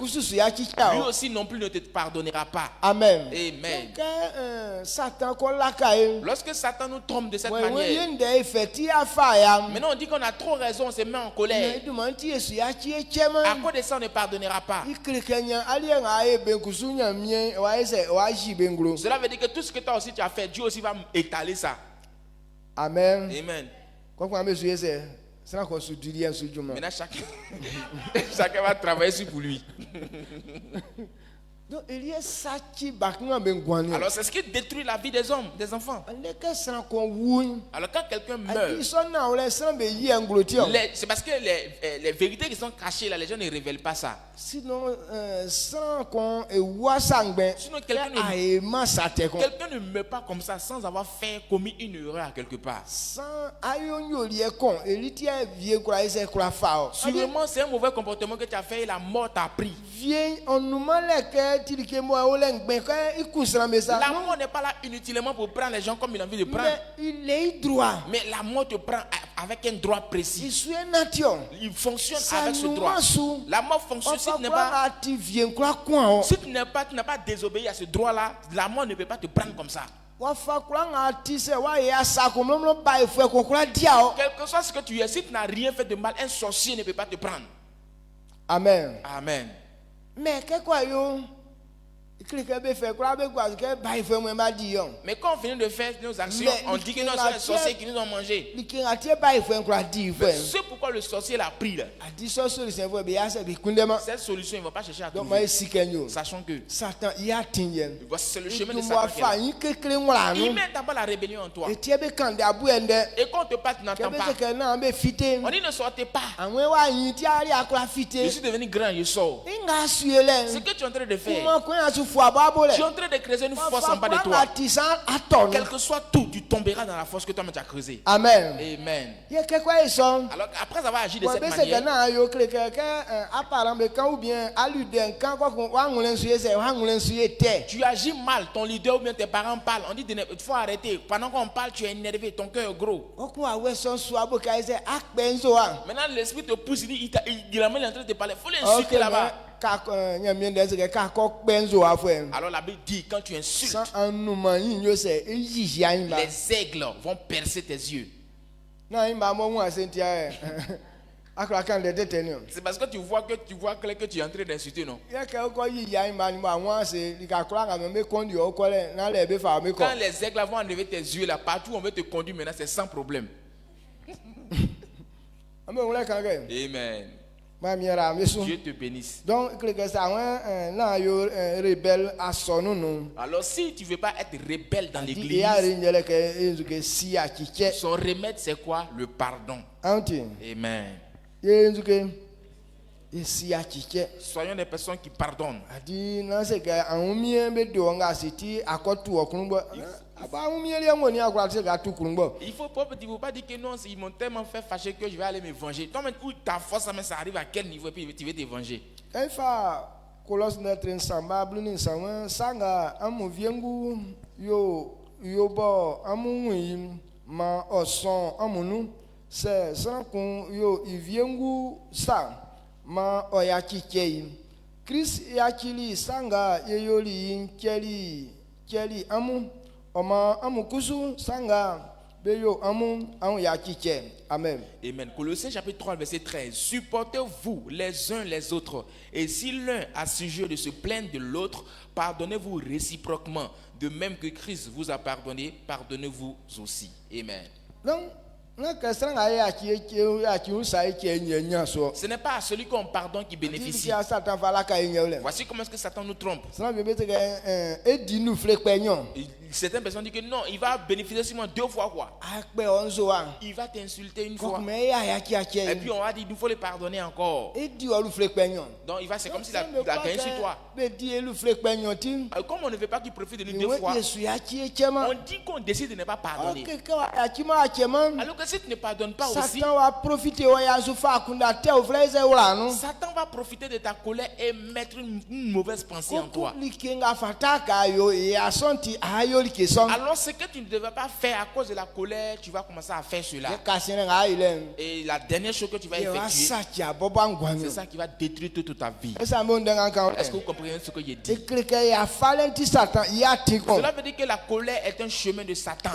aussi non plus ne te pardonnera pas. Amen. Amen. Donc, Lorsque Satan nous trompe de cette manière, maintenant on dit qu'on a trop raison, on se met en colère. À cause de ça, on ne pardonnera pas. Cela veut dire que tout ce que toi aussi tu as fait, Dieu aussi va étaler ça. Amen. Amen. Maintenant, chacun va travailler sur pour lui. Alors c'est ce qui détruit la vie des hommes, des enfants. Alors quand quelqu'un meurt, c'est parce que les vérités qui sont cachées là, les gens ne révèlent pas ça. Sinon, quelqu'un ne meurt pas comme ça sans avoir commis une erreur quelque part. Sûrement c'est un mauvais comportement que tu as fait et la mort t'a pris. La mort n'est pas là inutilement pour prendre les gens comme il a envie de prendre. Mais la mort te prend avec un droit précis. Il fonctionne avec ce droit. La mort fonctionne si tu n'as pas désobéi à ce droit-là, la mort ne peut pas te prendre comme ça. Quel que soit ce que tu es, si tu n'as rien fait de mal, un sorcier ne peut pas te prendre. Amen. Amen. Mais quand on finit de faire nos actions, on dit que c'est les sorciers qui nous ont mangé. C'est pourquoi le sorcier l'a pris là. Cette solution, il ne va pas chercher à trouver. Sachant que c'est le chemin de Satan. Il met d'abord la rébellion en toi. Et quand on te parle, tu n'entends pas. On dit ne sortez pas. Je suis devenu grand, je sors. Ce que tu es en train de faire, tu es en train de creuser une fosse en bas de toi. Quel que soit tout, tu tomberas dans la fosse que toi-même tu as creusée. Amen. Amen. Alors après avoir agi de cette manière, tu agis mal, ton leader ou bien tes parents parlent. On dit il faut arrêter. Pendant qu'on parle, tu es énervé, ton cœur est gros. Maintenant l'esprit te pousse, il est en train de te parler. Il faut l'insulter là-bas. Alors la Bible dit, quand tu insultes, les les aigles vont percer tes yeux. C'est parce que tu vois clair que tu es en train d'insulter, non? Quand les aigles vont enlever tes yeux là, partout où on veut te conduire maintenant, c'est sans problème. Amen. Dieu te bénisse. Donc, Alors si tu ne veux pas être rebelle dans l'église, son remède c'est quoi? Le pardon. Amen. Soyons des personnes qui pardonnent. Il faut pas dire que non, ils m'ont tellement fait fâcher que je vais aller me venger. Toi, même où ta force, ça arrive à quel niveau et puis tu veux te venger? Chris yakili sanga yeyoli keli amu oma amukusu sanga beyo amu an yakiche. Amen. Amen. Colossiens chapitre 3 verset 13. Supportez-vous les uns les autres, et si l'un a sujet de se plaindre de l'autre, pardonnez-vous réciproquement, de même que Christ vous a pardonné, pardonnez-vous aussi. Amen. Ce n'est pas à celui qu'on pardonne qui bénéficie. Voici comment est-ce que Satan nous trompe. Certaines personnes disent que non, il va bénéficier seulement 2 fois quoi. Il va t'insulter une fois. Et puis on va dire, il faut le pardonner encore. Donc il va, c'est comme s'il a gagné sur toi. Comme on ne veut pas qu'il profite de nous 2 fois, on dit qu'on décide de ne pas pardonner. Alors que si tu ne pardonnes pas aussi, Satan va profiter de ta colère et mettre une mauvaise pensée en toi. Alors ce que tu ne devais pas faire à cause de la colère, tu vas commencer à faire cela. Et la dernière chose que tu vas effectuer, c'est ça qui va détruire toute ta vie. Est-ce que vous comprenez ce que j'ai dit? Cela veut dire que la colère est un chemin de Satan.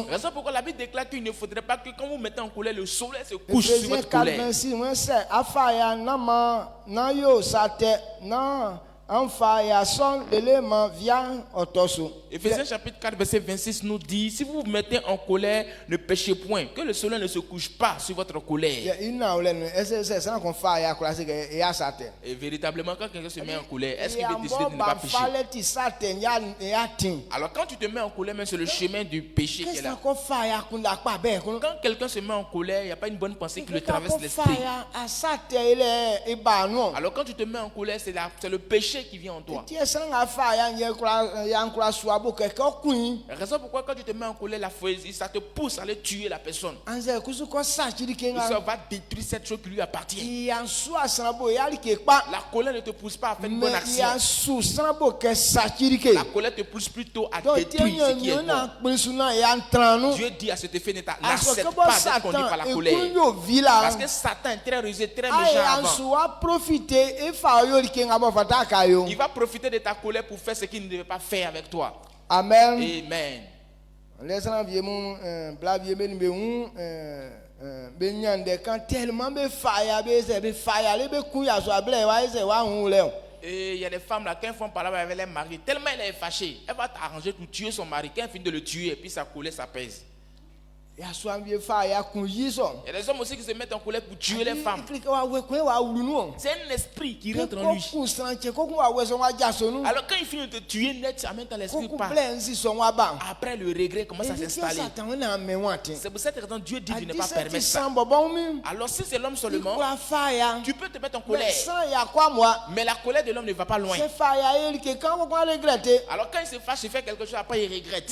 Raison pourquoi la Bible déclare qu'il ne faudrait pas que quand vous mettez en colère, le soleil se couche sur votre colère. Éphésiens chapitre 4 verset 26 nous dit, si vous vous mettez en colère, ne péchez point, que le soleil ne se couche pas sur votre colère. Et véritablement, quand quelqu'un se met en colère, est-ce qu'il veut décider de ne pas pécher? Alors quand tu te mets en colère, même c'est le chemin du péché qui est là. Quand quelqu'un se met en colère, il n'y a pas une bonne pensée qui le traverse l'esprit. Alors quand tu te mets en colère, c'est le péché qui vient en toi. Raison pourquoi quand tu te mets en colère, la poésie, ça te pousse à aller tuer la personne. Ça va détruire cette chose qui lui appartient. La colère ne te pousse pas à faire une bonne action. La colère te pousse plutôt à détruire ce qui est bon. Dieu dit à cet effet, n'accepte pas d'être conduit par la colère. Parce que Satan est très rusé, très méchant avant. Il va profiter de ta colère pour faire ce qu'il ne devait pas faire avec toi. Amen. Amen. Et il y a des femmes là, quand elles font parler avec leur mari, tellement elle est fâchée, elle va t'arranger pour tuer son mari. Quand elle finit de le tuer, et puis sa colère s'apaise. Il y a des hommes aussi qui se mettent en colère pour tuer les femmes. C'est un esprit qui rentre en lui. Alors quand il finit de te tuer net, en même temps l'esprit part. Après le regret commence à s'installer. C'est pour cette raison que Dieu dit de ne pas permettre ça. Alors si c'est l'homme seulement, tu peux te mettre en colère. Mais la colère de l'homme ne va pas loin. Alors quand il se fâche, il fait quelque chose, après il regrette.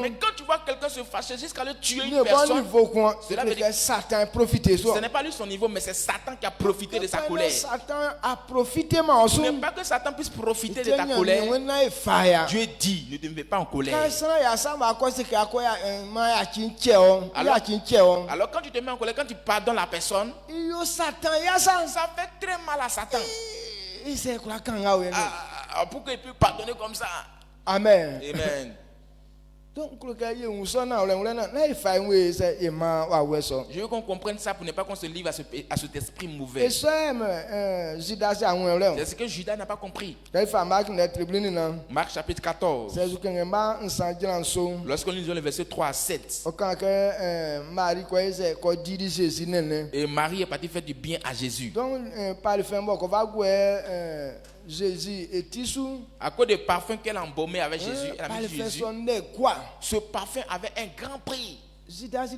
Mais quand tu vois quelqu'un se fâcher jusqu'à le tuer une Ne bon personne, niveau quoi. cela veut dire Que Satan profite ce soit. n'est pas lui son niveau, mais c'est Satan qui a profité de sa colère. Satan a profité mais Ce n'est pas que Satan puisse profiter de ta colère. colère. Dieu dit, ne devenez pas en colère. Alors quand tu te mets en colère, quand tu pardonnes la personne, ça fait très mal à Satan. Pour qu'il puisse pardonner comme ça. Amen. Amen. Donc, Je veux qu'on comprenne ça pour ne pas qu'on se livre à cet esprit mauvais. C'est ce que Judas n'a pas compris. Marc chapitre 14. Lorsqu'on lit le verset 3 à 7. Et Marie est partie faire du bien à Jésus. Donc, par le fait, Jésus est tissou. À cause des parfums qu'elle a embaumés avec Jésus, elle a mis Jésus. Ce parfum avait un grand prix. Judas dit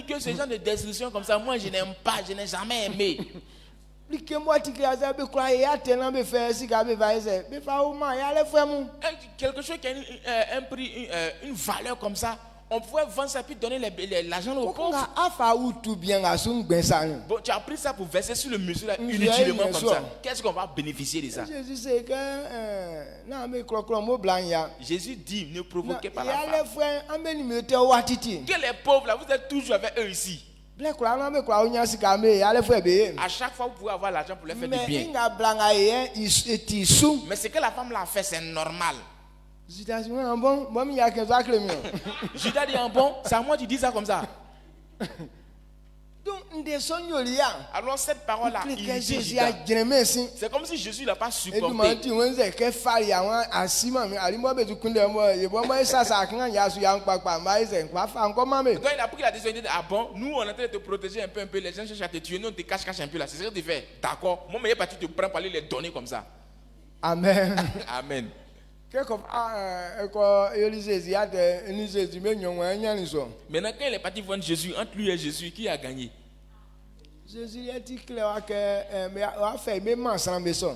que ces gens de destruction comme ça, moi je n'aime pas, je n'ai jamais aimé. Quelque chose qui a un prix, une valeur comme ça, on pouvait vendre ça puis donner l'argent aux pauvres. Bon, tu as pris ça pour verser sur le monsieur là, inutilement comme ça. Qu'est-ce qu'on va bénéficier de ça? Jésus dit, ne provoquez pas la femme. Que les pauvres là, vous êtes toujours avec eux ici. À chaque fois, vous pouvez avoir l'argent pour leur faire du bien. Mais ce que la femme l'a fait, c'est normal. Judas dit en bon, c'est à moi tu dis ça comme ça. Alors cette parole là, c'est comme si Jésus n'a pas supporté. Quand il a pris la décision, il dit ah bon, nous on est en train de te protéger un peu, les gens cherchent à te tuer, nous on te cache un peu là. C'est ce que tu fais. D'accord, moi mais tu te prends pour aller les donner comme ça. Amen. Amen. Maintenant, quand il est parti voir Jésus, entre lui et Jésus, qui a gagné? Jésus a dit clair que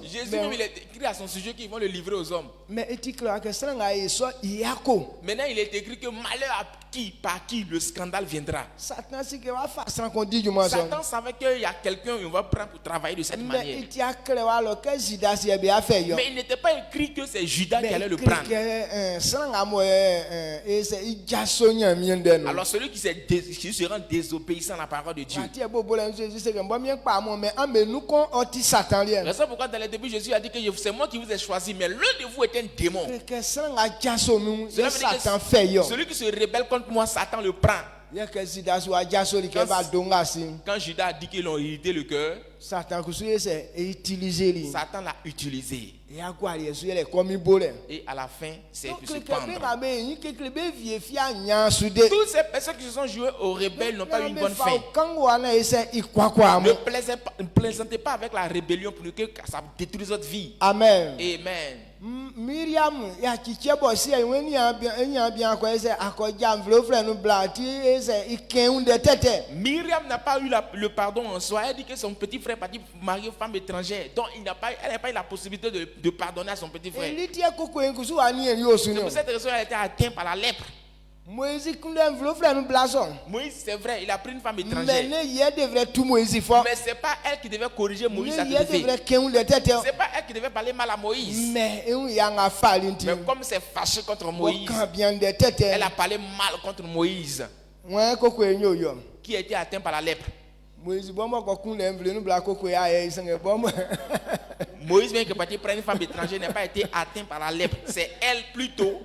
Jésus même il a écrit à son sujet qu'ils vont le livrer aux hommes. Mais maintenant il est écrit que malheur à qui, par qui le scandale viendra. Satan savait qu'il y a quelqu'un qu'on va prendre pour travailler de cette manière. Mais il n'était pas écrit que c'est Judas qui allait le prendre. Alors celui qui se rend désobéissant à la parole de Dieu. C'est pourquoi dans le début Jésus a dit que c'est moi qui vous ai choisi, mais l'un de vous est un démon. Celui qui se rebelle contre moi, Satan le prend. Quand Judas a dit qu'ils l'ont irrité le cœur, Satan l'a utilisé. Et à la fin, c'est de se pendre. Toutes ces personnes qui se sont jouées aux rebelles n'ont pas eu une bonne fin. Ne plaisantez pas avec la rébellion pour que ça détruise votre vie. Amen. Amen. Myriam n'a pas eu le pardon en soi. Elle dit que son petit frère est parti marier une femme étrangère. Donc elle n'a pas eu la possibilité de pardonner à son petit frère. C'est pour cette raison qu'elle a été atteinte par la lèpre. Moïse, c'est vrai, il a pris une femme étrangère. Mais ce n'est pas elle qui devait corriger Moïse à ce fait. Ce n'est pas elle qui devait parler mal à Moïse. Mais comme c'est fâché contre Moïse, elle a parlé mal contre Moïse, qui a été atteint par la lèpre. Moïse vient que partir prendre une femme étrangère n'a pas été atteint par la lèpre. C'est elle plutôt.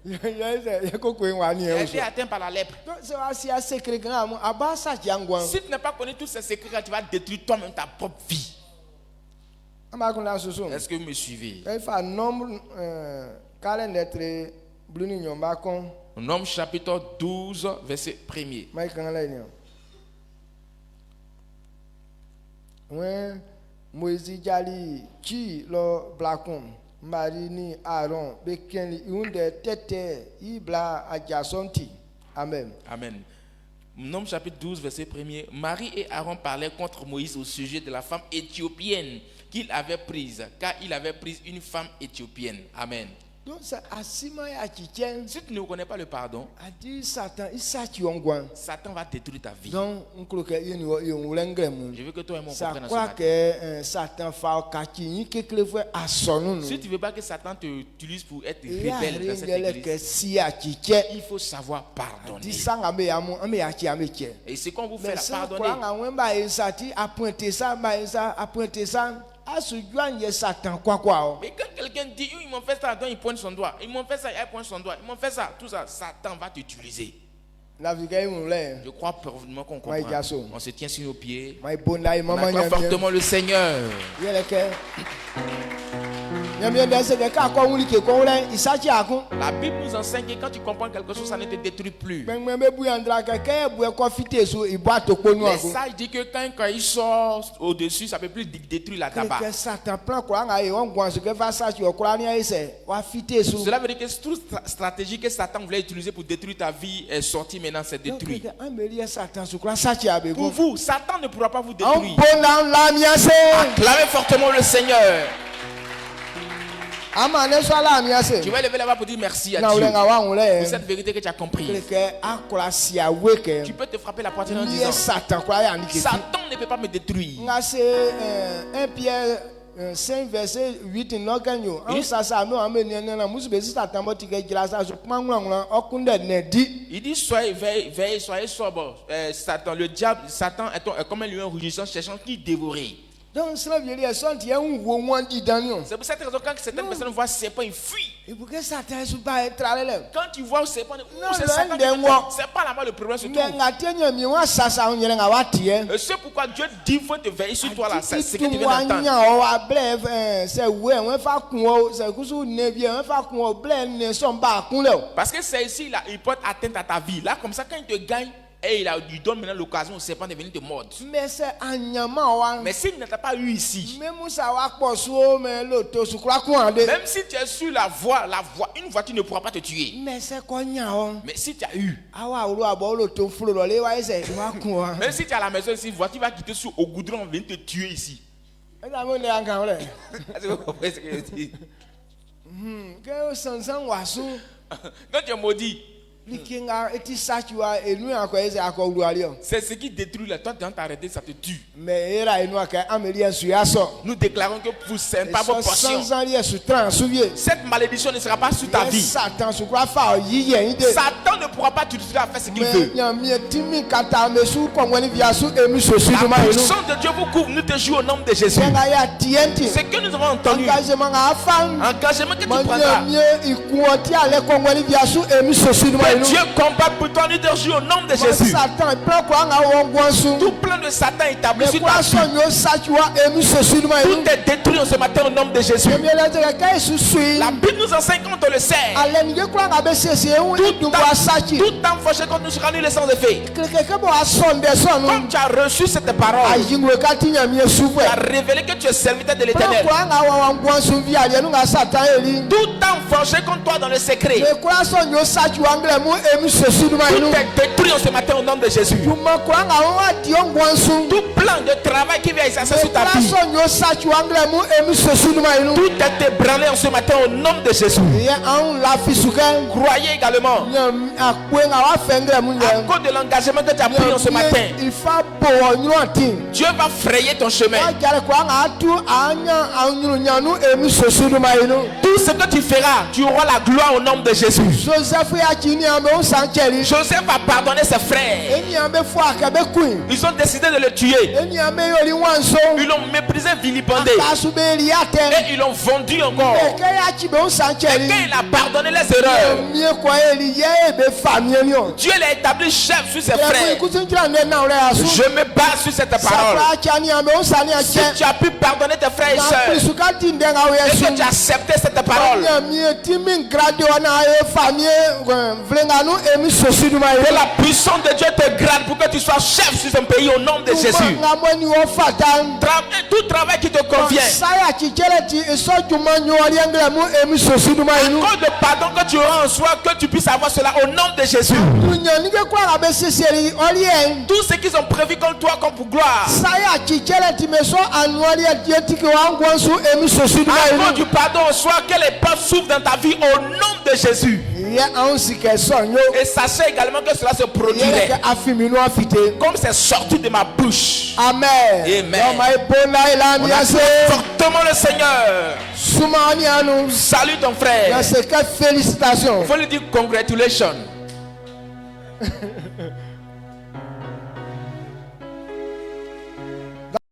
Elle a été atteint par la lèpre. Si tu n'as pas connu tous ces secrets, tu vas détruire toi-même ta propre vie. Est-ce que vous me suivez? Nombre chapitre 12, verset 1er. Moïse Jali qui le blacon Marini Aaron Bekenli une tête ibla adjacenti. Amen. Amen. Nombre chapitre 12 verset 1er. Marie et Aaron parlaient contre Moïse au sujet de la femme éthiopienne qu'il avait prise, car il avait pris une femme éthiopienne. Amen. Donc ça asima ya chichen. Si tu ne connais pas le pardon, A dit Satan, il sachi ongwan. Satan va détruire ta vie. Donc on croit que yon lengrem. Je veux que toi et moi Ça comprenions ce croit matin. que Satan fa kachi ni que le fait à son Si tu ne veux pas que Satan te utilise pour être Il y a rebelle dans cette rien que église, si ya chichen. il faut savoir pardonner. Dit ça ngame ya mu ame ya chi ame che. Et c'est quand vous faites Mais la ça pardonner. croit nga wemba esati a pointer ça, a pointer ça. A se joindre Satan quoi. Mais quand quelqu'un dit, ils m'ont fait ça, donc il pointe son doigt. Ils m'ont fait ça, il pointe son doigt. Ils m'ont fait ça, tout ça. Satan va t'utiliser. La vie gagne mon lait. Je crois profondément qu'on Ouais, comprend. garçon. On se tient sur nos pieds. My bonai On maman acclame nyam. fortement le Seigneur. Yele ke. Nyam dans ce ka ko wuli ke ko le isachi akun. La Bible nous enseigne que quand tu comprends quelque chose, ça ne te détruit plus. Ben me bu andra ka ke bu ko fite so ibo atoko nu Les akun. sages disent que quand il sort au-dessus, ça ne peut plus détruire la tabac. Que Satan prend quoi nga e on gwan so ke fa sachi o kura ni ese wa fite so. Cela veut dire que toute stratégie que Satan voulait utiliser pour détruire ta vie est sortie maintenant, c'est détruit. Amelia Satan so kura sachi abe Pour ko. vous, Satan ne pourra pas vous On détruire. bona la miase. Acclamez fortement le Seigneur. Amane so la miase. Tu vas lever la main pour dire merci à Na Dieu ule nga wa unle. pour cette vérité que tu as compris. Que akura si aweke. Tu peux te frapper la poitrine en Ni disant Satan kwa ya ni ke. Satan ne peut pas me détruire. Nga c'est 1 Pierre 5 verset 8 no ganyo. An sa sa me ame ni na musu be Satan mo ti ke jira sa so kmanwlan okunde ne di. Il dit soyez veillez, soyez sobre. Satan, le diable, Satan est comme un lion rugissant cherchant qui dévorer. Donc cela veut dire sont il y a un wo wan di danio. C'est pour cette raison quand certaines personnes voient serpent, ils fuient. Et pour que Satan so ba etralele. Quand tu vois le serpent, Non, c'est le Satan qui ndé le wo. fait. C'est pas là-bas le problème se Mais trouve. nga tenya mi wa sasa on yele nga wa tie. Et c'est pourquoi Dieu dit faut te veiller sur toi là. C'est ce que tu viens wa d'entendre. nya o wa bref c'est we on fa kun o c'est kusu ne bien on fa kun o ble ne so ba kun le. Parce que c'est ici là, il porte atteinte à ta vie. Là, comme ça, quand il te gagne, et il donne maintenant l'occasion au serpent de venir te mordre. Mais c'est anyama wa. Mais s'il ne t'a pas eu ici, Même Moussa wa poso mais l'auto su kura kun ande. même si tu es sur la voie, une voiture ne pourra pas te tuer. Mais c'est quoi nya o. Mais si tu as eu, Awa olu abo l'auto fulo lo le wa ese wa kun wa. même si tu es à la maison ici, une voiture va quitter sur au goudron, venir te tuer ici. E da mo le anga ole. Est-ce que vous comprenez ce que je dis? Ke o sansan wa su. Quand tu es maudit, Likinga eti sachi wa enu akọ ese akọ ulu ali o. c'est ce qui détruit la toi, tu t'arrêter, ça te tue. Mais era enu aka ameli su ya so. Nous déclarons que vous c'est pas vos portions. Sansan li su tran su vie. Cette malédiction ne sera pas sur ta vie. Satan su kura fa yi yen ide. Satan ne pourra pas t'utiliser à faire ce qu'il Mais veut. nya mi timi kata me su ko ngoni via su emi so su La duma enu. puissance de Dieu vous couvre, nous te jouons au nom de Jésus. Nga ya tienti. Ce que nous avons entendu, Engagement nga fam. engagement que tu prendras. Manye ikuoti ale ko ngoni via su emi so su duma Que enu. Dieu combat pour toi, nous te jouons au nom de Jésus. Satan prend quoi nga wongwan su. Tout plan de Satan établi Mais sur quoi ta vie, son yo sachi wa emi so su duma enu. tout est détruit en ce matin au nom de Jésus. Emi ele te ka su sui. La Bible nous enseigne quand on le sait. Ale ni kwa nga be sese ewu du wa sachi. Tout temps fâché contre nous sera nul et sans effet. Quelque bo asonde sonu. Comme tu as reçu cette parole, Ayingwe katinya mi esu tu as révélé que tu es serviteur de Prends l'Éternel. quoi nga wongwan su via ale nu nga Satan eli. Tout temps fâché contre toi dans le secret, Mais quoi son yo sachi wa angle mu emi so su duma tout enu. est détruit en ce matin au nom de Jésus. Tuma kwa nga wa di ongwan su. Tout plan de travail qui vient exercer sur ta Quoi vie, son yo sachi wa angle mu emi so su duma enu. tout est ébranlé en ce matin au nom de Jésus. Ye an la fisuke. Croyez également, Nyam akwe nga wa fengre mu à nyam. cause de l'engagement que tu as pris en ce matin, Il faut pour nous antin. Dieu va frayer ton chemin. Ajale kwa nga tu anya anyuru nyanu emi so su duma enu. Tout ce que tu feras, tu auras la gloire au nom de Jésus. Joseph ya chini ambe un sancheri. Joseph a pardonné ses frères. Eni ambe fo akabe queen. Ils ont décidé de le tuer. Eni ambe yoli wanso. Ils l'ont méprisé, vilipendé. Akasube liate. Et ils l'ont vendu encore. Eke ya chibe un sancheri. Quand il a pardonné les erreurs, Mie kwa eli ye ebe famie ni o. Dieu l'a établi chef sur ses Eko frères. ikutunjira ne na ore asu. Je me base sur cette parole. Safra chani ambe un sani Si ache. tu as pu pardonner tes frères et Na sœurs, prisuka tinde nga et que yesu. tu as accepté cette Na parole. Que la puissance de Dieu te grade pour que tu sois chef sur ton pays au nom de Jésus. Tout travail qui te convient. À cause de pardon que tu auras en soi, que tu puisses avoir cela au nom de Jésus. Tout ce qu'ils ont prévu comme toi, comme pour gloire. À cause du pardon en soi, que les portes s'ouvrent dans ta vie au nom de Jésus. Et sachez également que cela se produirait comme c'est sorti de ma bouche. Amen. Amen. On acclame fortement le Seigneur. Salut ton frère. Félicitations. Il faut lui dire congratulations.